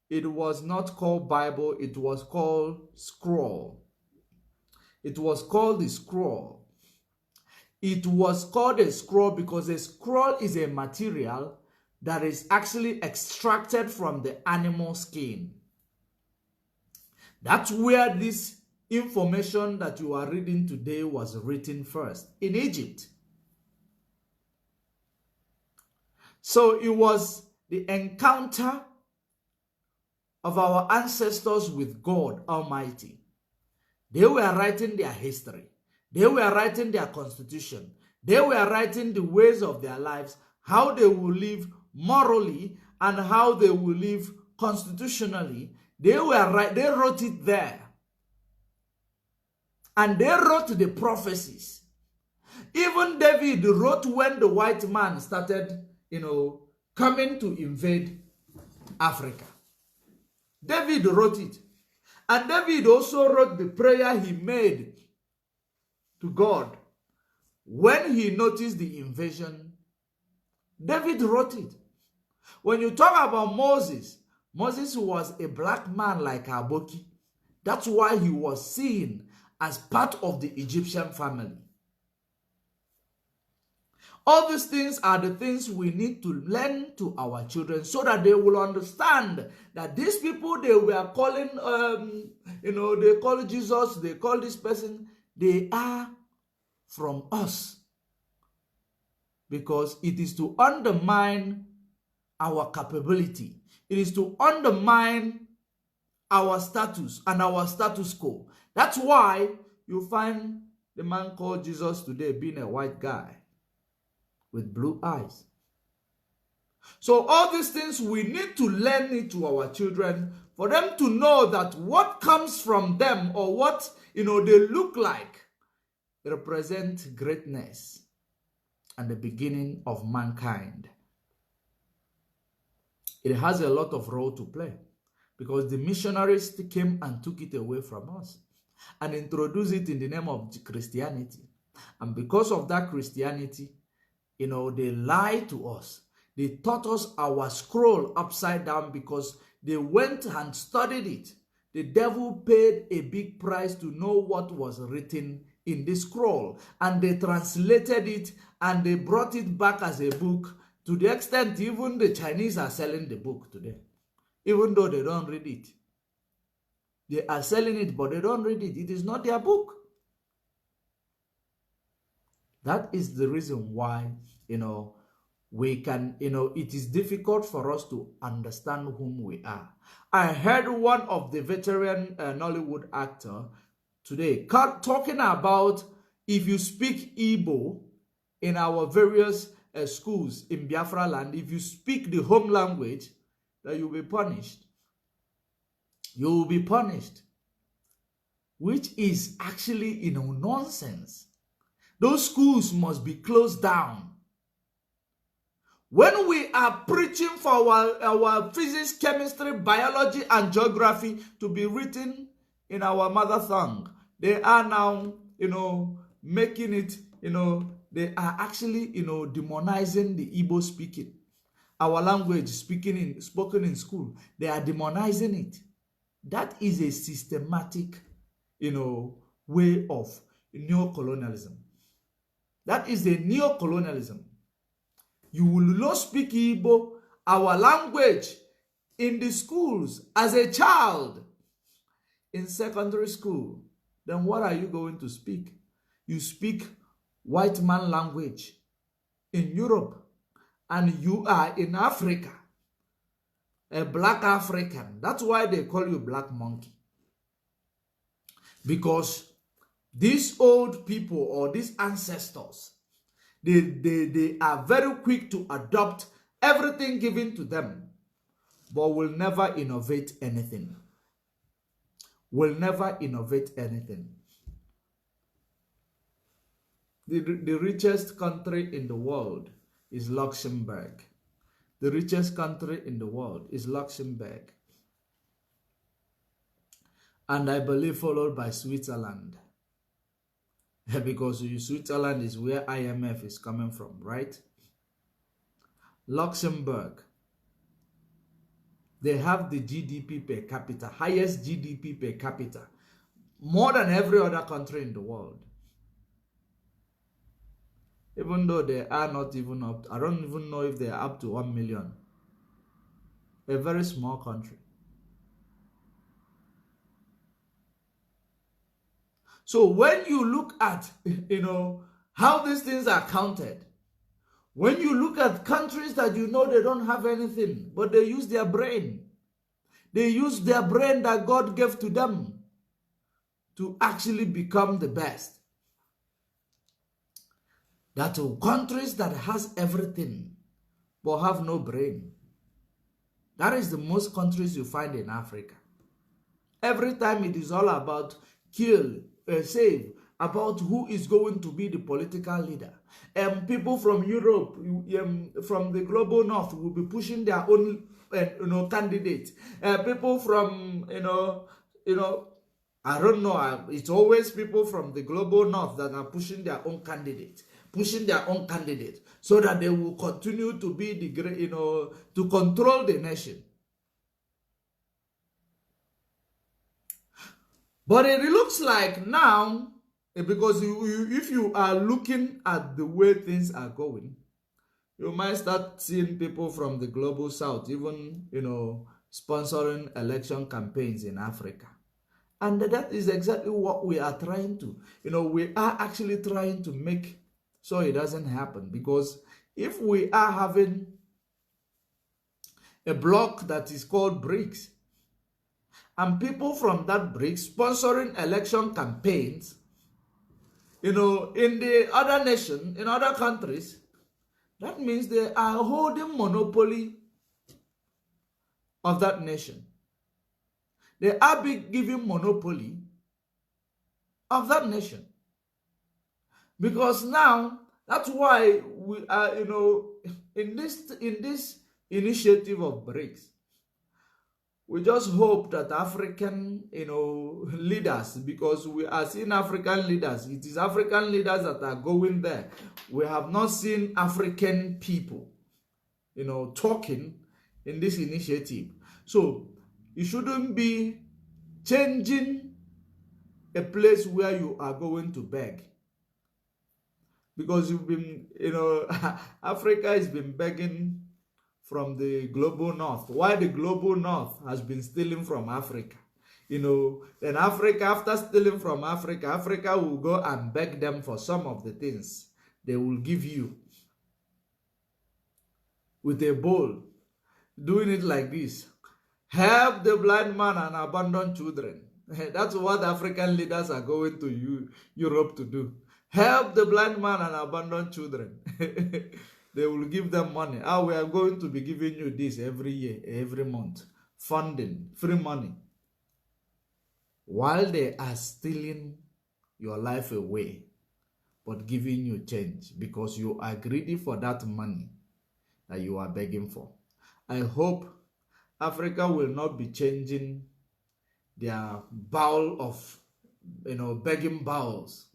it was not called Bible, it was called scroll. It was called the scroll. It was called a scroll because a scroll is a material that is actually extracted from the animal skin. That's where this information that you are reading today was written first, in Egypt. So it was the encounter of our ancestors with God Almighty. They were writing their history. They were writing their constitution. They were writing the ways of their lives, how they will live morally and how they will live constitutionally. They wrote it there. And they wrote the prophecies. Even David wrote when the white man started, coming to invade Africa. David wrote it. And David also wrote the prayer he made to God when he noticed the invasion. David wrote it. When you talk about Moses, Moses was a black man like Aboki. That's why he was seen as part of the Egyptian family. All these things are the things we need to learn to our children so that they will understand that these people they were calling, they call Jesus, they call this person, they are from us. Because it is to undermine our capability. It is to undermine our status and our status quo. That's why you find the man called Jesus today being a white guy with blue eyes. So all these things, we need to learn it to our children for them to know that what comes from them or what, they look like represent greatness and the beginning of mankind. It has a lot of role to play because the missionaries came and took it away from us and introduced it in the name of Christianity. And because of that Christianity, they lied to us. They taught us our scroll upside down because they went and studied it. The devil paid a big price to know what was written in the scroll. And they translated it and they brought it back as a book to the extent even the Chinese are selling the book today. Even though they don't read it. They are selling it, but they don't read it. It is not their book. That is the reason why, we can, it is difficult for us to understand whom we are. I heard one of the veteran Nollywood actor today talking about if you speak Igbo in our various schools in Biafra land, if you speak the home language, that you'll be punished. You will be punished. Which is actually, nonsense. Those schools must be closed down. When we are preaching for our physics, chemistry, biology, and geography to be written in our mother tongue, they are now, making it, they are actually, demonizing the Igbo speaking. Our language spoken in school, they are demonizing it. That is a systematic, way of neocolonialism. That is a neocolonialism. You will not speak Igbo, our language, in the schools as a child, in secondary school. Then what are you going to speak? You speak white man language in Europe, and you are in Africa. a black African. That's why they call you black monkey. Because these old people or these ancestors, they are very quick to adopt everything given to them, but will never innovate anything. Will never innovate anything. The richest country in the world is Luxembourg. The richest country in the world is Luxembourg. And I believe followed by Switzerland. Because Switzerland is where IMF is coming from, right? Luxembourg. They have the GDP per capita, highest GDP per capita, more than every other country in the world. Even though they are not even up, I don't even know if they are up to 1 million. A very small country. So when you look at, how these things are counted, when you look at countries that you know they don't have anything, but they use their brain. They use their brain that God gave to them to actually become the best. That countries that has everything but have no brain. That is the most countries you find in Africa. Every time it is all about kill, save, about who is going to be the political leader. People from Europe, from the global north will be pushing their own candidate. People from, I don't know, it's always people from the global north that are pushing their own candidate. So that they will continue to be the great, to control the nation. But it looks like now, because if you are looking at the way things are going, you might start seeing people from the global south, even, sponsoring election campaigns in Africa. And that is exactly what we are trying to, we are actually trying to make so it doesn't happen. Because if we are having a bloc that is called BRICS, and people from that BRICS sponsoring election campaigns, in the other nation, in other countries, that means they are holding monopoly of that nation. They are giving monopoly of that nation. Because now, that's why we are, in this initiative of BRICS, we just hope that African, leaders, because we are seeing African leaders, it is African leaders that are going there. We have not seen African people, talking in this initiative. So, you shouldn't be changing a place where you are going to beg. Because you've been, Africa has been begging from the global north. Why the global north has been stealing from Africa. Then Africa, after stealing from Africa, Africa will go and beg them for some of the things they will give you. With a bowl. Doing it like this. Help the blind man and abandon children. That's what African leaders are going to Europe to do. Help the blind man and abandon children. They will give them money. We are going to be giving you this every year, every month. Funding, free money. While they are stealing your life away, but giving you change because you are greedy for that money that you are begging for. I hope Africa will not be changing their bowl of, begging bowls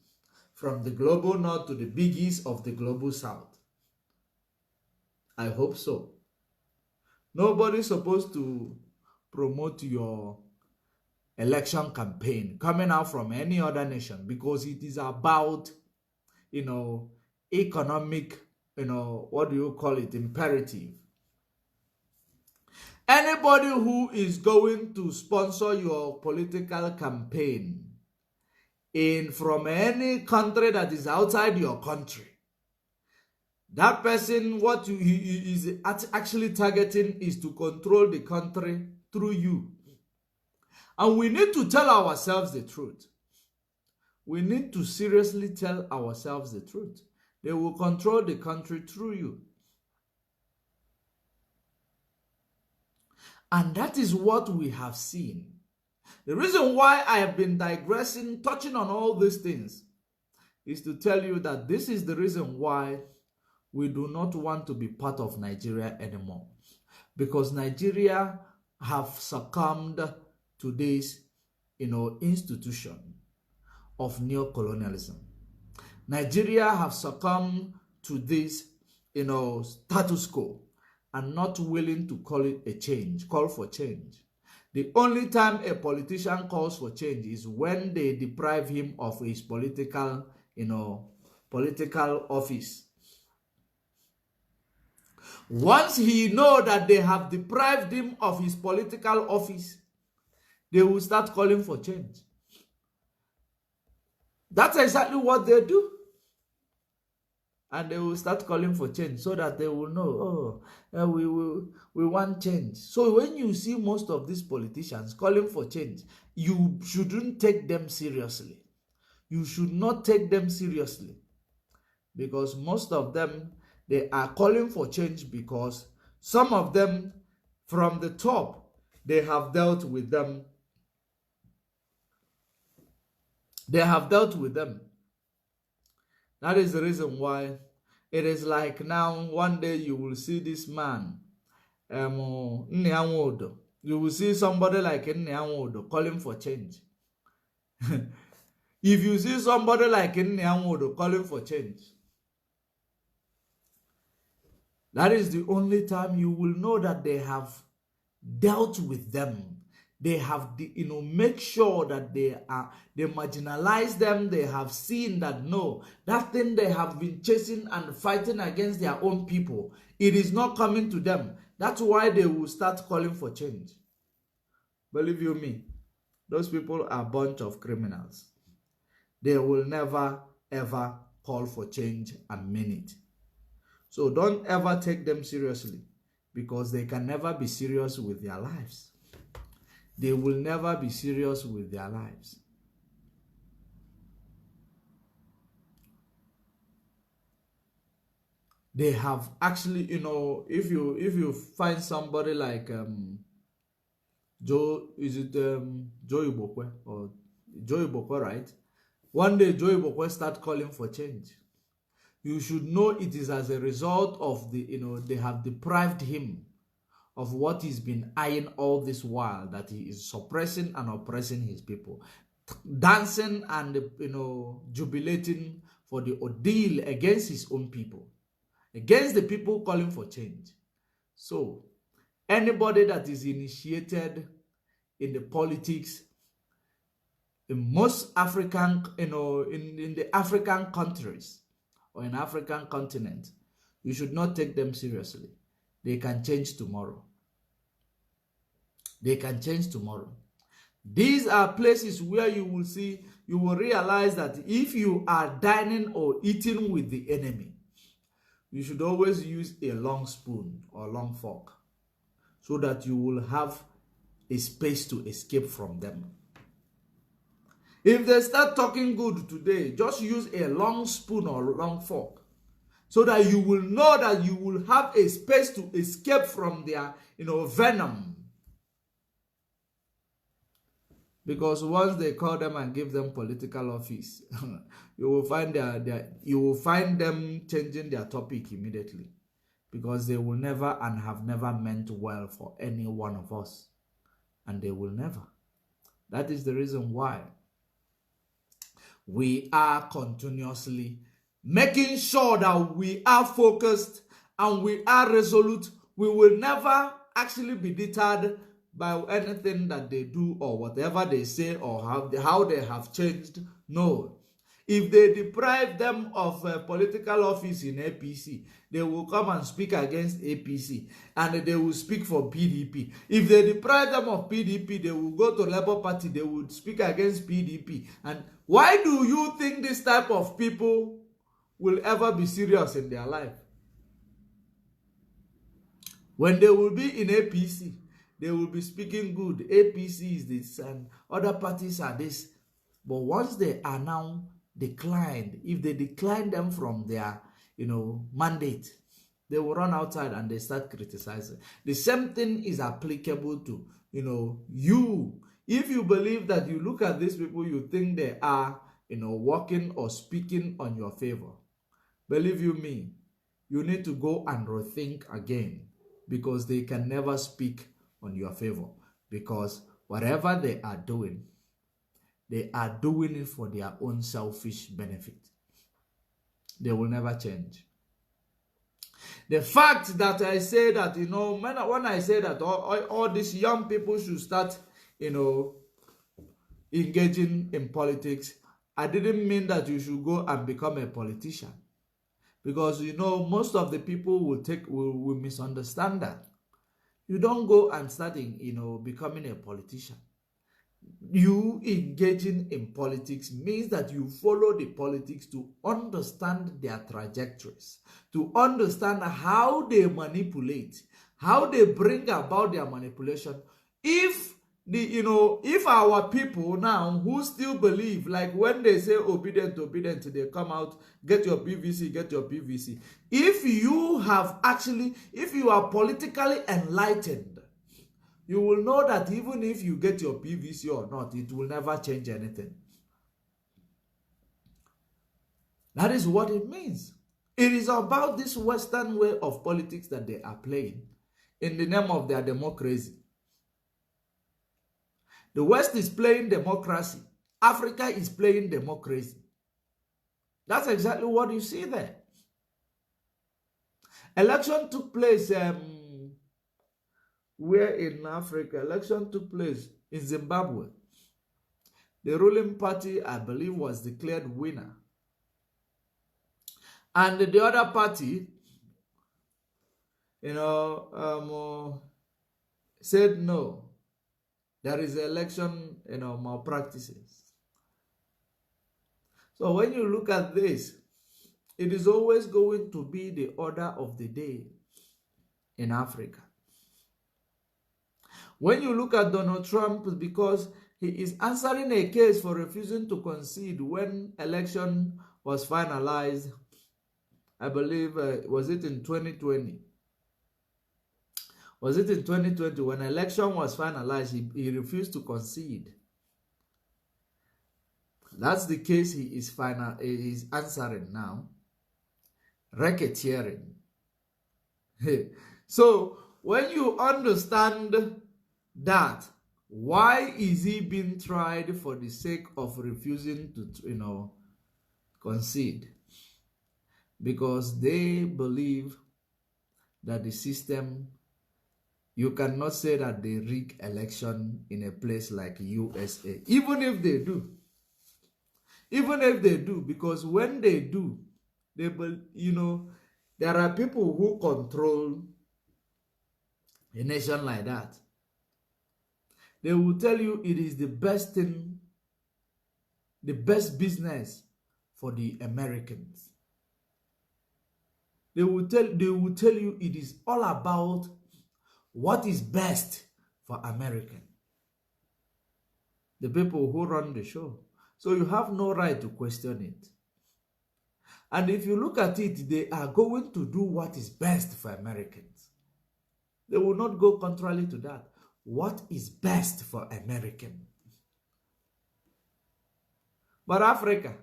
from the global north to the big east of the global south. I hope so. Nobody's supposed to promote your election campaign coming out from any other nation because it is about, economic, imperative. Anybody who is going to sponsor your political campaign from any country that is outside your country, That person, what he is actually targeting is to control the country through you. And we need to tell ourselves the truth. We need to seriously tell ourselves the truth. They will control the country through you. And that is what we have seen. The reason why I have been digressing, touching on all these things, is to tell you that this is the reason why we do not want to be part of Nigeria anymore. Because Nigeria have succumbed to this, institution of neocolonialism. Nigeria have succumbed to this, status quo, and not willing to call for change. The only time a politician calls for change is when they deprive him of his political office. Once he knows that they have deprived him of his political office, they will start calling for change. That's exactly what they do. And they will start calling for change so that they will know, we want change. So when you see most of these politicians calling for change, you shouldn't take them seriously. You should not take them seriously. Because most of them, they are calling for change because some of them from the top, they have dealt with them. They have dealt with them. That is the reason why it is like now, one day you will see this man, you will see somebody like Nneanwodo calling for change. If you see somebody like Nneanwodo calling for change, that is the only time you will know that they have dealt with them. They have, make sure that they marginalize them. They have seen that no, that thing they have been chasing and fighting against their own people, it is not coming to them. That's why they will start calling for change. Believe you me, those people are a bunch of criminals. They will never, ever call for change and mean it. So don't ever take them seriously, because they can never be serious with their lives. They will never be serious with their lives. They have actually, if you find somebody like Joe Ibokwe or Joe Ibokwe, right? One day Joe Ibokwe start calling for change. You should know it is as a result of they have deprived him of what he's been eyeing all this while, that he is suppressing and oppressing his people, dancing and jubilating for the ordeal against his own people, against the people calling for change. So anybody that is initiated in the politics in most African, in the African countries or in African continent, you should not take them seriously. They can change tomorrow. They can change tomorrow. These are places where you will realize that if you are dining or eating with the enemy, you should always use a long spoon or long fork so that you will have a space to escape from them. If they start talking good today, just use a long spoon or long fork, so that you will know that you will have a space to escape from their, venom. Because once they call them and give them political office, you will find them changing their topic immediately, because they will never and have never meant well for any one of us, and they will never. That is the reason why we are continuously making sure that we are focused and we are resolute. We will never actually be deterred by anything that they do or whatever they say or how they have changed. No. If they deprive them of political office in APC, they will come and speak against APC, and they will speak for PDP. If they deprive them of PDP, they will go to Labour Party, they will speak against PDP. And why do you think this type of people will ever be serious in their life? When they will be in APC, they will be speaking good. APC is this and other parties are this. But once they are now declined, if they decline them from their, mandate, they will run outside and they start criticizing. The same thing is applicable to, you. If you believe that you look at these people, you think they are, working or speaking on your favor. Believe you me, you need to go and rethink again, because they can never speak on your favor. Because whatever they are doing it for their own selfish benefit. They will never change. The fact that I say that, when I say that all these young people should start, engaging in politics, I didn't mean that you should go and become a politician. Because, most of the people will misunderstand that. You don't go and start, becoming a politician. You engaging in politics means that you follow the politics to understand their trajectories, to understand how they manipulate, how they bring about their manipulation. If our people now who still believe, like when they say obedient, they come out, get your PVC. If you are politically enlightened, you will know that even if you get your PVC or not, it will never change anything. That is what it means. It is about this Western way of politics that they are playing in the name of their democracy. The West is playing democracy. Africa is playing democracy. That's exactly what you see there. Election took place where in Africa? Election took place in Zimbabwe. The ruling party, I believe, was declared winner. And the other party, said no. There is election, malpractices. So when you look at this, it is always going to be the order of the day in Africa. When you look at Donald Trump, because he is answering a case for refusing to concede when election was finalized, I believe, was it in 2020? Was it in 2020 when election was finalized, he refused to concede? That's the case he is answering now. Racketeering. So when you understand that, why is he being tried for the sake of refusing to, concede? Because they believe that the system, you cannot say that they rig election in a place like USA, even if they do. Even if they do, because when they do, there are people who control a nation like that. They will tell you it is the best thing, the best business for the Americans. They will tell you it is all about what is best for Americans. The people who run the show. So you have no right to question it. And if you look at it, they are going to do what is best for Americans. They will not go contrary to that. What is best for Americans? But Africa,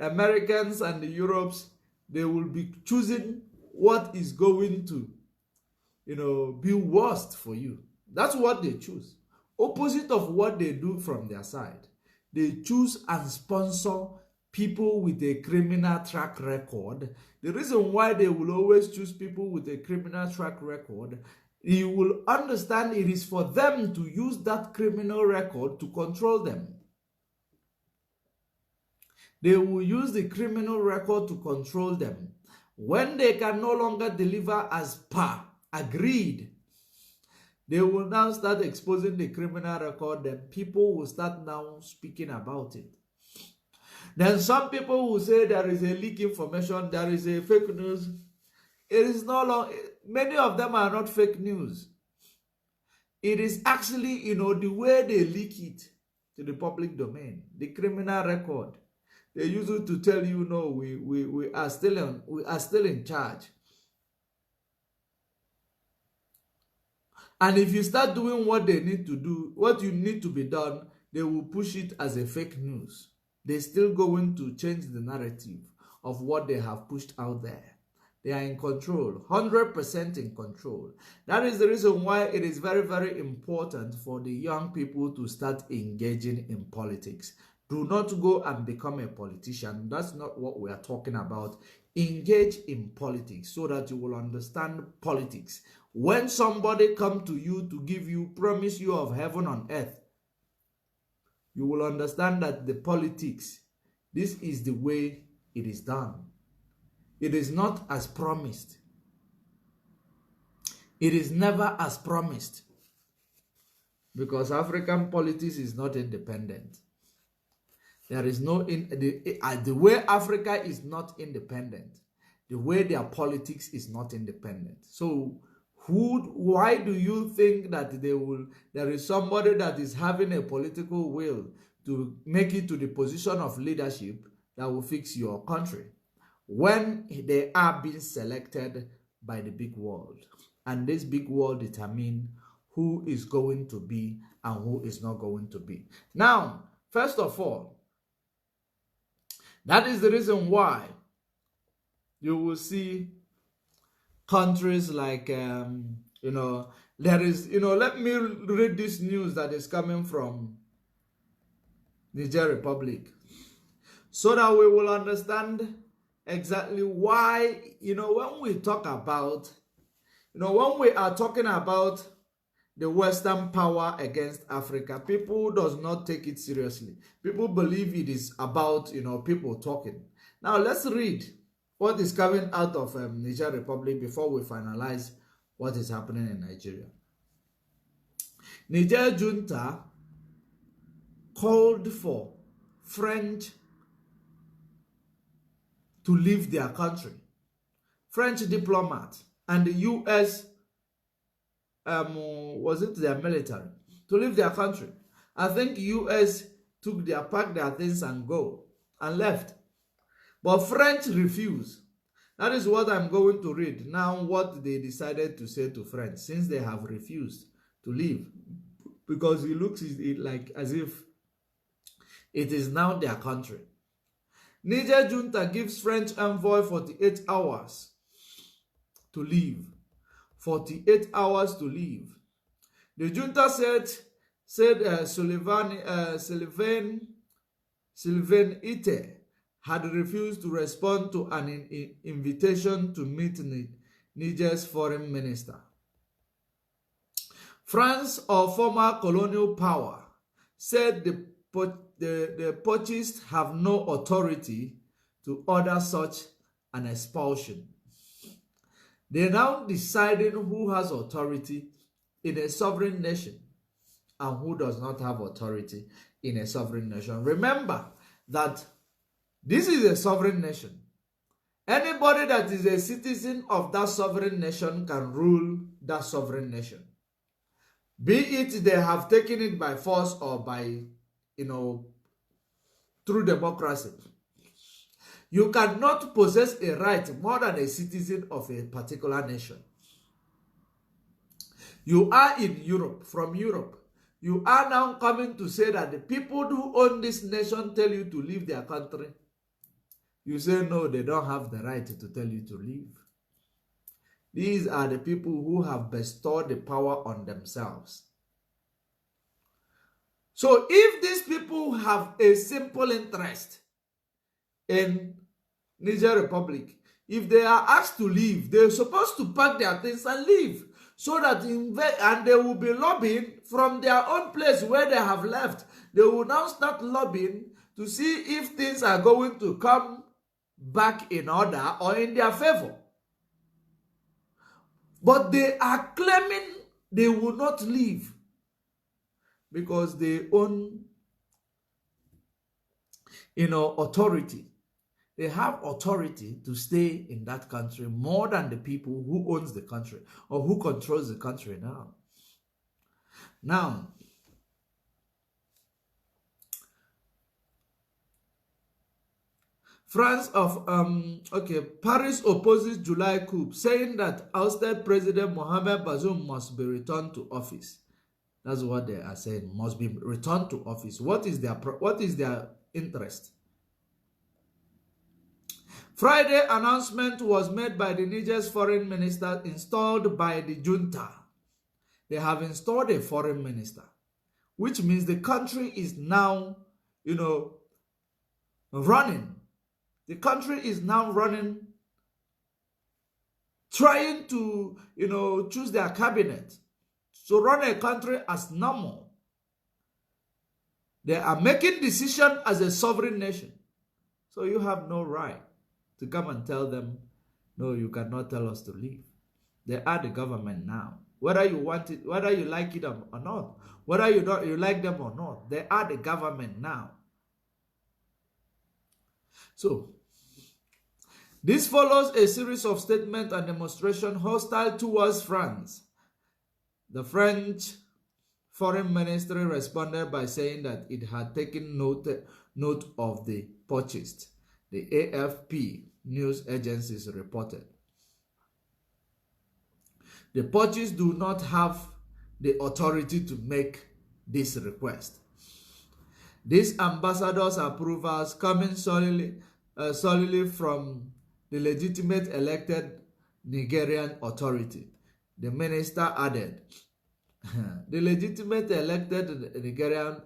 Americans and the Europeans, they will be choosing what is going to, be worst for you. That's what they choose. Opposite of what they do from their side. They choose and sponsor people with a criminal track record. The reason why they will always choose people with a criminal track record, you will understand it is for them to use that criminal record to control them. They will use the criminal record to control them. When they can no longer deliver as per agreed, they will now start exposing the criminal record. Then people will start now speaking about it. Then some people will say there is a leak information, there is a fake news. It is no long. Many of them are not fake news. It is actually, the way they leak it to the public domain, the criminal record. They use it to tell you, no, we are still in charge. And if you start doing what they need to do, what you need to be done, they will push it as a fake news. They're still going to change the narrative of what they have pushed out there. They are in control, 100% in control. That is the reason why it is very, very important for the young people to start engaging in politics. Do not go and become a politician. That's not what we are talking about. Engage in politics so that you will understand politics. When somebody comes to you to promise you of heaven on earth, you will understand that the politics, this is the way it is done. It is not as promised. It is never as promised. Because African politics is not independent. There is no, the way Africa is not independent, the way their politics is not independent. So, why do you think that there is somebody that is having a political will to make it to the position of leadership that will fix your country, when they are being selected by the big world? And this big world determines who is going to be and who is not going to be. Now, first of all, that is the reason why you will see countries like, there is, let me read this news that is coming from Niger Republic, so that we will understand exactly why, when we talk about, when we are talking about the Western power against Africa, people does not take it seriously. People believe it is about, people talking. Now, let's read what is coming out of Niger Republic before we finalize what is happening in Nigeria. Niger junta called for French to leave their country. French diplomat and the U.S. Was it their military to leave their country. I think U.S. packed their things and go and left. But French refused. That is what I'm going to read now, what they decided to say to French, since they have refused to leave. Because it looks like as if it is now their country. Niger junta gives French envoy 48 hours to leave. 48 hours to leave. The junta said Sylvain Ite had refused to respond to an invitation to meet Niger's foreign minister. France, or former colonial power, said the purchased have no authority to order such an expulsion. They now deciding who has authority in a sovereign nation and who does not have authority in a sovereign nation. Remember that this is a sovereign nation. Anybody that is a citizen of that sovereign nation can rule that sovereign nation. Be it they have taken it by force or by, through democracy. You cannot possess a right more than a citizen of a particular nation. You are in Europe, from Europe. You are now coming to say that the people who own this nation tell you to leave their country. You say, no, they don't have the right to tell you to leave. These are the people who have bestowed the power on themselves. So if these people have a simple interest in Niger Republic, if they are asked to leave, they're supposed to pack their things and leave, so that and they will be lobbying from their own place where they have left. They will now start lobbying to see if things are going to come back in order or in their favor. But they are claiming they will not leave because they own, authority. They have authority to stay in that country more than the people who owns the country or who controls the country now. Now, Paris opposes July coup, saying that ousted President Mohamed Bazoum must be returned to office. That's what they are saying, must be returned to office. What is their interest? Friday announcement was made by the Niger's foreign minister installed by the junta. They have installed a foreign minister, which means the country is now, running. The country is now running, trying to, choose their cabinet. So run a country as normal. They are making decisions as a sovereign nation. So you have no right to come and tell them, no, you cannot tell us to leave. They are the government now. Whether you want it, whether you like it or not, whether you like them or not, they are the government now. So, this follows a series of statements and demonstrations hostile towards France. The French Foreign Ministry responded by saying that it had taken note of the purchase, the AFP news agencies reported. The parties do not have the authority to make this request. These ambassadors' approvals coming solely from the legitimate elected Nigerian authority. The minister added, the legitimate elected Nigerian,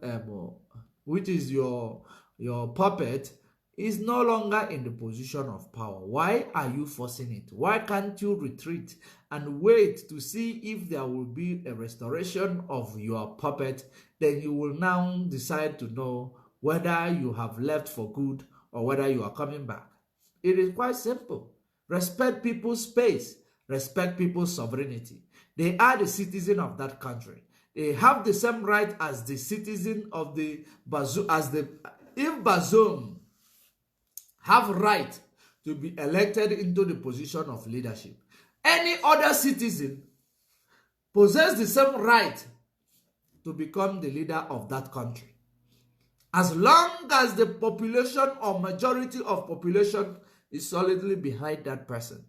which is your puppet, is no longer in the position of power. Why are you forcing it? Why can't you retreat and wait to see if there will be a restoration of your puppet? Then you will now decide to know whether you have left for good or whether you are coming back. It is quite simple. Respect people's space. Respect people's sovereignty. They are the citizen of that country. They have the same right as the citizen of the Bazoum. If Bazoum have right to be elected into the position of leadership, any other citizen possess the same right to become the leader of that country, as long as the population or majority of population is solidly behind that person.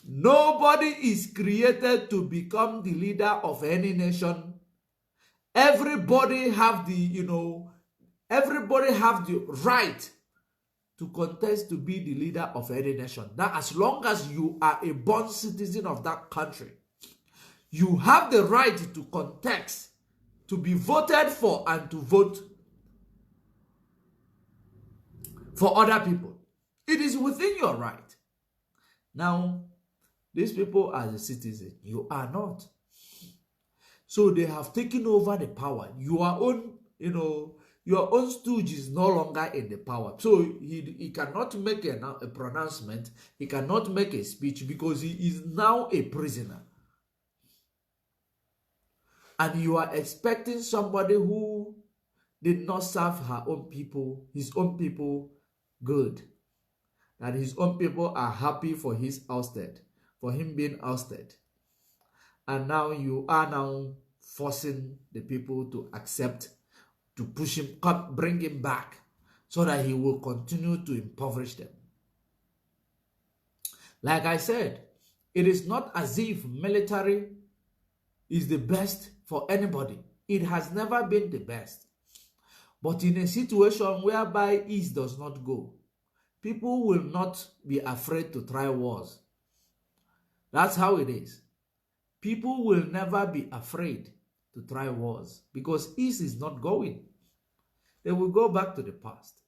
Nobody is created to become the leader of any nation. Everybody have the right to contest to be the leader of any nation. That as long as you are a born citizen of that country, you have the right to contest, to be voted for, and to vote for other people. It is within your right. Now, these people are the citizen. You are not. So they have taken over the power. Your own stooge is no longer in the power. So he cannot make a pronouncement. He cannot make a speech because he is now a prisoner. And you are expecting somebody who did not serve his own people good. That his own people are happy for him being ousted. And now you are now forcing the people to accept, to push him, bring him back, so that he will continue to impoverish them. Like I said, it is not as if military is the best for anybody. It has never been the best. But in a situation whereby ease does not go, people will not be afraid to try wars. That's how it is. People will never be afraid to try wars because ease is not going. They will go back to the past.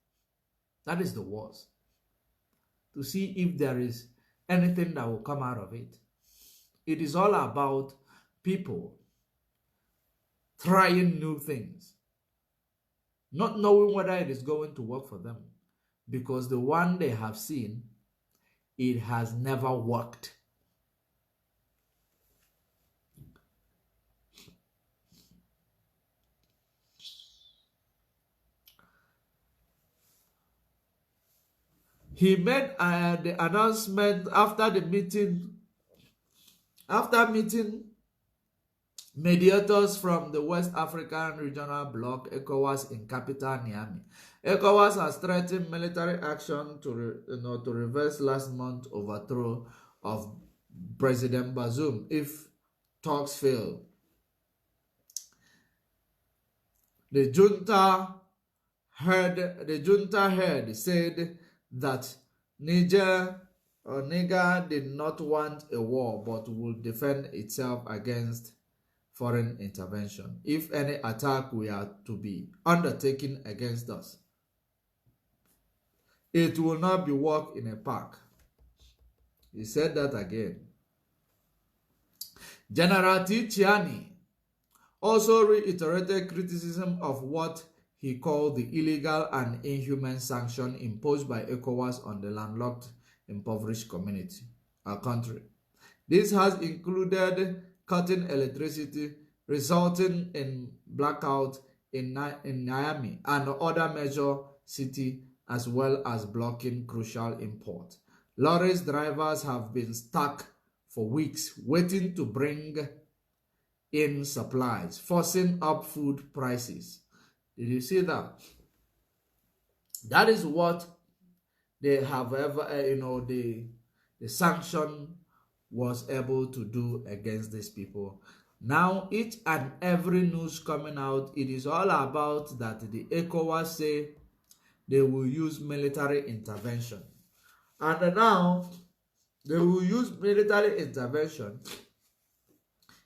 That is the wars. To see if there is anything that will come out of it. It is all about people trying new things, not knowing whether it is going to work for them, because the one they have seen, it has never worked. He made the announcement after the meeting, after meeting mediators from the West African Regional Bloc, ECOWAS, in capital Niamey. ECOWAS has threatened military action to reverse last month's overthrow of President Bazoum if talks fail. The junta head said that Niger did not want a war but would defend itself against foreign intervention if any attack were to be undertaken against us. It will not be walk in a park. He said that again. General Tichiani also reiterated criticism of what he called the illegal and inhuman sanction imposed by ECOWAS on the landlocked, impoverished country. This has included cutting electricity, resulting in blackout in Niamey and other major cities, as well as blocking crucial imports. Lorries drivers have been stuck for weeks waiting to bring in supplies, forcing up food prices. Did you see that? That is what they have the sanction was able to do against these people. Now, each and every news coming out, it is all about that the ECOWAS say they will use military intervention. And now, they will use military intervention.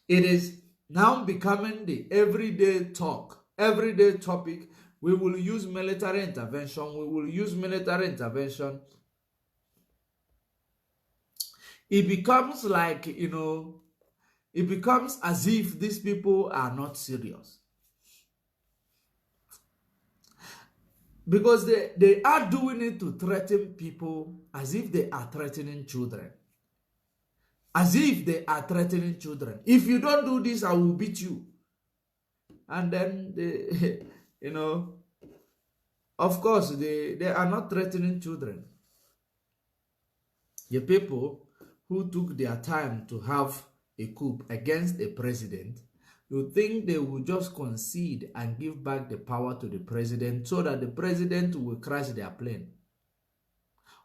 It is now becoming the everyday talk, everyday topic. We will use military intervention. We will use military intervention. It becomes like, it becomes as if these people are not serious. Because they are doing it to threaten people as if they are threatening children. As if they are threatening children. If you don't do this, I will beat you. And then, they, of course, they are not threatening children. The people who took their time to have a coup against a president, you think they will just concede and give back the power to the president so that the president will crash their plane?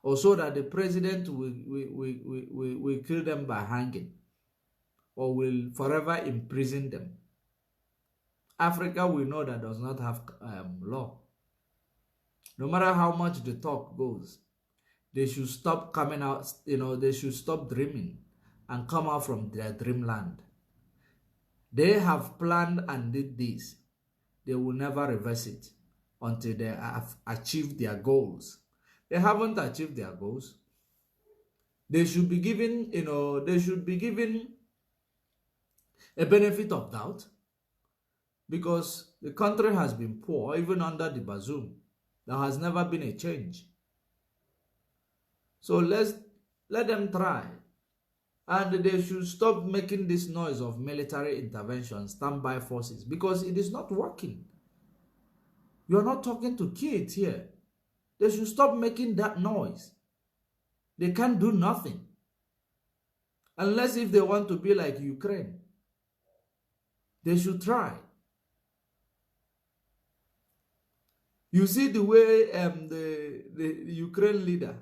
Or so that the president will kill them by hanging? Or will forever imprison them? Africa, we know, that does not have law. No matter how much the talk goes, they should stop coming out, they should stop dreaming and come out from their dreamland. They have planned and did this. They will never reverse it until they have achieved their goals. They haven't achieved their goals. They should be given, a benefit of doubt, because the country has been poor even under the Bazoum. There has never been a change. So let them try. And they should stop making this noise of military intervention, standby forces, because it is not working. You are not talking to kids here. They should stop making that noise. They can't do nothing. Unless if they want to be like Ukraine. They should try. You see the way the Ukraine leader,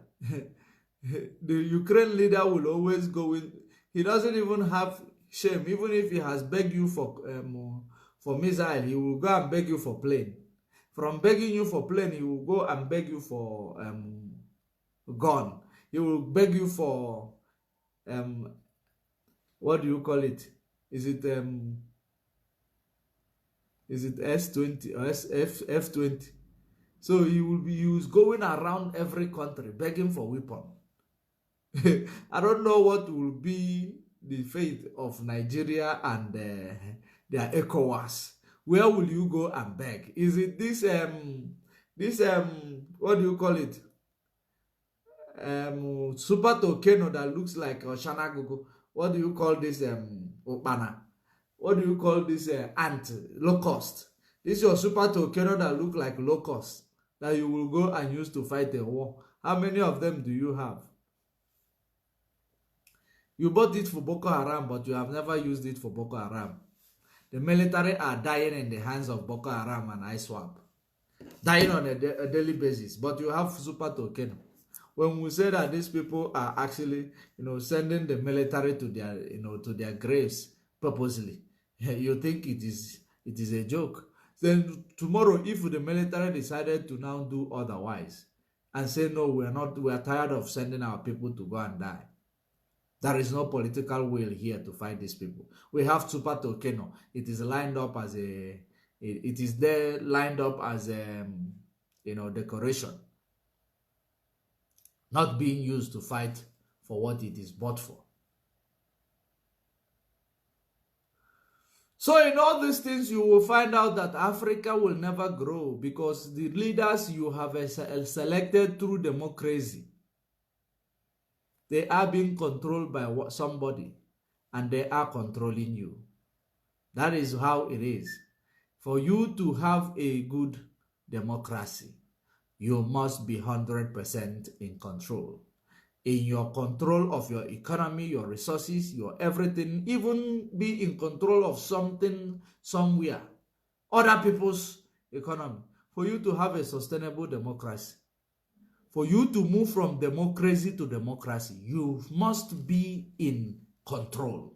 the Ukraine leader will always go in. He doesn't even have shame. Even if he has begged you for missile, he will go and beg you for plane. From begging you for plane, he will go and beg you for gun. He will beg you for what do you call it? Is it S20 or F20? So he was going around every country begging for weapon. I don't know what will be the fate of Nigeria and their ECOWAS. Where will you go and beg? Is it this what do you call it? Super Tokeno that looks like Oshanagogo. What do you call this Opana? What do you call this ant? Locust. This is your Super Tokeno that look like locust that you will go and use to fight a war. How many of them do you have? You bought it for Boko Haram, but you have never used it for Boko Haram. The military are dying in the hands of Boko Haram and ISWAP, dying on a daily basis. But you have Super Tokeno. When we say that these people are actually, sending the military to their, to their graves purposely, you think it is a joke. Then tomorrow, if the military decided to now do otherwise and say no, we are tired of sending our people to go and die. There is no political will here to fight these people. We have Super Tokeno. It is lined up as it is there lined up as decoration, not being used to fight for what it is bought for. So in all these things, you will find out that Africa will never grow because the leaders you have selected through democracy, they are being controlled by somebody, and they are controlling you. That is how it is. For you to have a good democracy, you must be 100% in control. In your control of your economy, your resources, your everything, even be in control of something somewhere, other people's economy. For you to have a sustainable democracy, for you to move from democracy to democracy, you must be in control.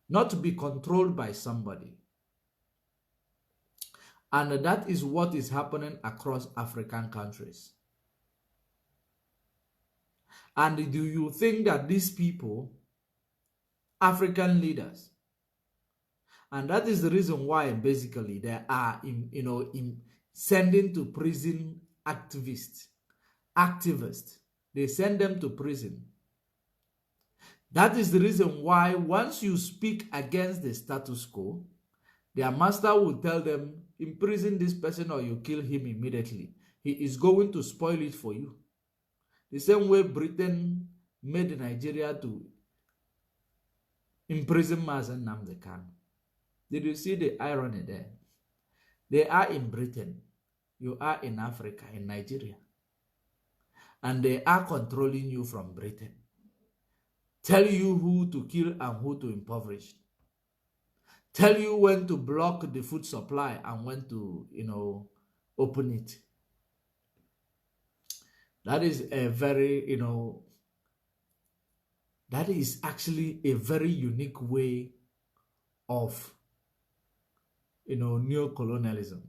Not to be controlled by somebody. And that is what is happening across African countries. And do you think that these people, African leaders, and that is the reason why basically they are sending to prison activists, they send them to prison. That is the reason why once you speak against the status quo, their master will tell them, imprison this person or you kill him immediately. He is going to spoil it for you. The same way Britain made Nigeria to imprison Mazen Nnamdi Kanu. Did you see the irony there? They are in Britain. You are in Africa, in Nigeria. And they are controlling you from Britain. Tell you who to kill and who to impoverish. Tell you when to block the food supply and when to, open it. That is a very, that is actually a very unique way of, neocolonialism.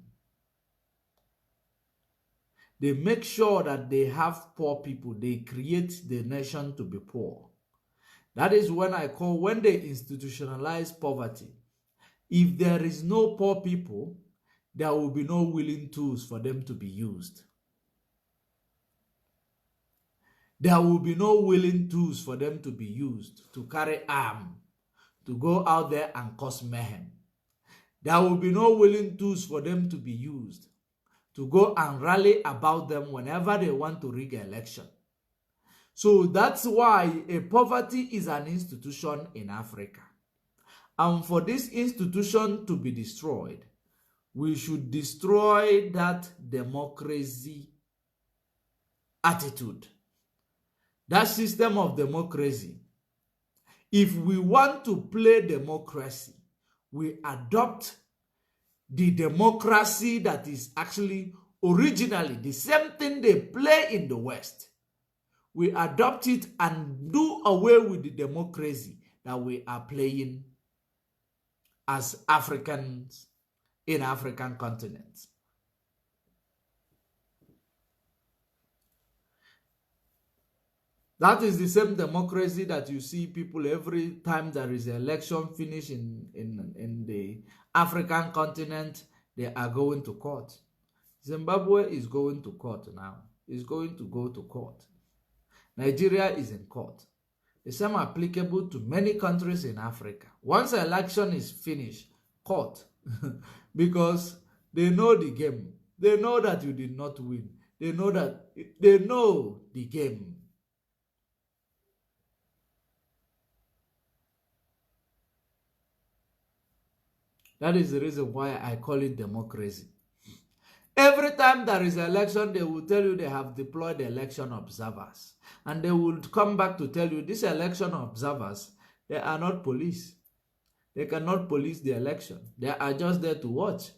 They make sure that they have poor people. They create the nation to be poor. That is when they institutionalize poverty. If there is no poor people, there will be no willing tools for them to be used. There will be no willing tools for them to be used to carry arms, to go out there and cause mayhem. There will be no willing tools for them to be used to go and rally about them whenever they want to rig an election. So that's why a poverty is an institution in Africa. And for this institution to be destroyed, we should destroy that democracy attitude, that system of democracy. If we want to play democracy, we adopt the democracy that is actually originally the same thing they play in the West. We adopt it and do away with the democracy that we are playing as Africans in African continents. That is the same democracy that you see people every time there is an election finish in the African continent, they are going to court. Zimbabwe is going to court now. It's going to go to court. Nigeria is in court. The same applicable to many countries in Africa. Once the election is finished, court. Because they know the game. They know that you did not win. They know the game. That is the reason why I call it democracy. Every time there is an election, they will tell you they have deployed election observers. And they will come back to tell you these election observers, they are not police. They cannot police the election. They are just there to watch.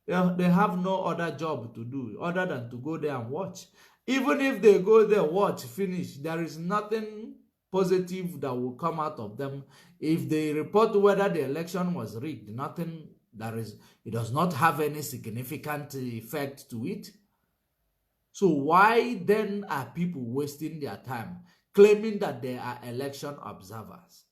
They have no other job to do other than to go there and watch. Even if they go there, watch, finish, there is nothing positive that will come out of them. If they report whether the election was rigged, nothing, it does not have any significant effect to it. So why then are people wasting their time claiming that they are election observers?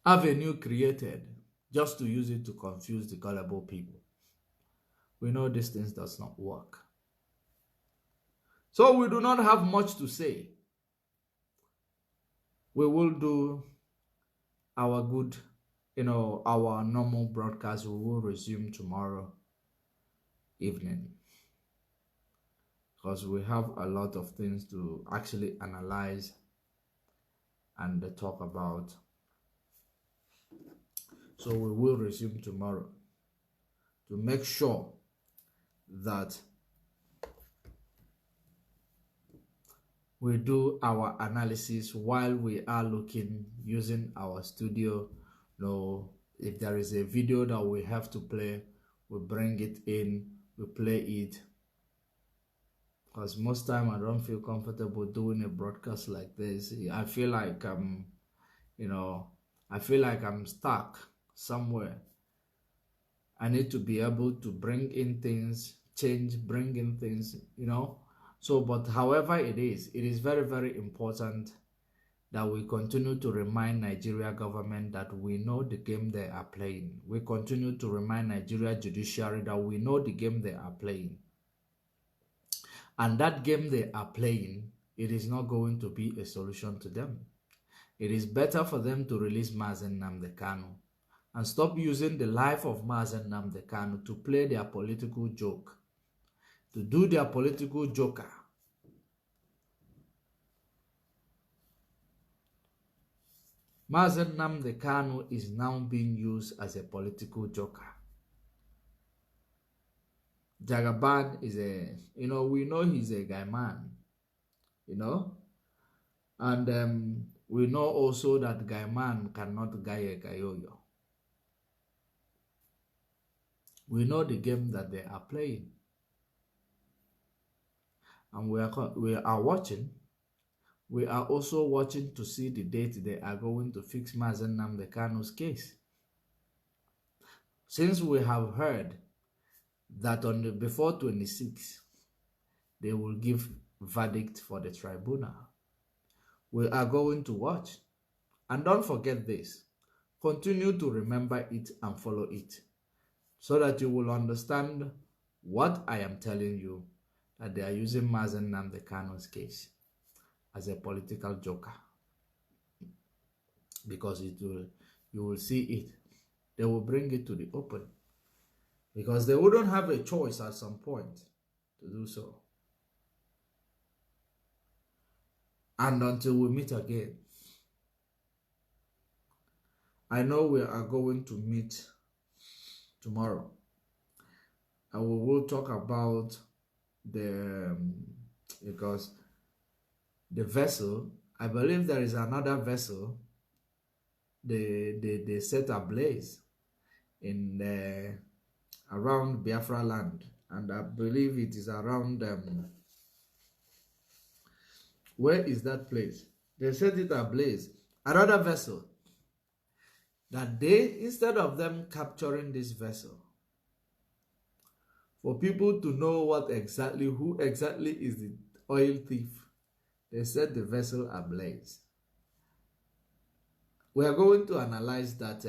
Avenue created just to use it to confuse the gullible people. We know these things does not work. So we do not have much to say. We will do our good, our normal broadcast. We will resume tomorrow evening, because we have a lot of things to actually analyze and talk about. So we will resume tomorrow to make sure that we do our analysis while we are looking, using our studio. If there is a video that we have to play, we bring it in, we play it. Because most time I don't feel comfortable doing a broadcast like this. I feel like I'm stuck somewhere. I need to be able to bring in things, bring in things, So, but however it is very, very important that we continue to remind Nigeria government that we know the game they are playing. We continue to remind Nigeria judiciary that we know the game they are playing. And that game they are playing, it is not going to be a solution to them. It is better for them to release Mazen Nnamdi Kanu and stop using the life of Mazen Nnamdi Kanu to play their political joke, to do their political joker. Mazen Nnamdi Kanu is now being used as a political joker. Jagaban is we know he's a guy man, and we know also that guy man cannot guy a gayoyo. We know the game that they are playing, and we are watching. We are also watching to see the date they are going to fix Mazen Nnamdi Kanu's case. Since we have heard that before 26, they will give verdict for the tribunal. We are going to watch. And don't forget this. Continue to remember it and follow it, so that you will understand what I am telling you, that they are using Mazen Nnamdi Kanu's case as a political joker. Because you will see it. They will bring it to the open. Because they wouldn't have a choice at some point to do so. And until we meet again, I know we are going to meet tomorrow. And we will talk about because the vessel, I believe there is another vessel they set ablaze in around Biafra land, and I believe it is around where is that place? They set it ablaze. Another vessel that instead of them capturing this vessel, for people to know who exactly is the oil thief, they set the vessel ablaze. We are going to analyze that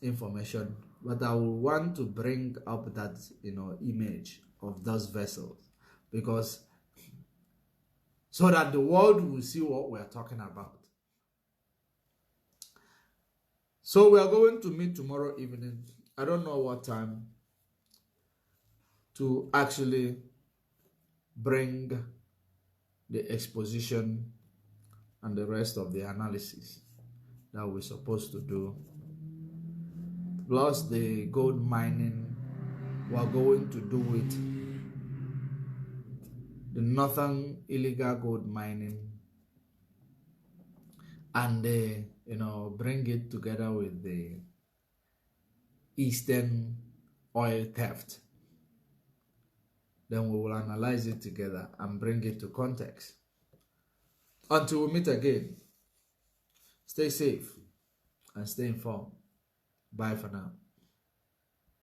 information, but I will want to bring up that image of those vessels, because so that the world will see what we are talking about. So we are going to meet tomorrow evening. I don't know what time, to actually bring the exposition and the rest of the analysis that we're supposed to do plus the gold mining we're going to do with the northern illegal gold mining, and bring it together with the eastern oil theft. Then we will analyze it together and bring it to context. Until we meet again, stay safe and stay informed. Bye for now.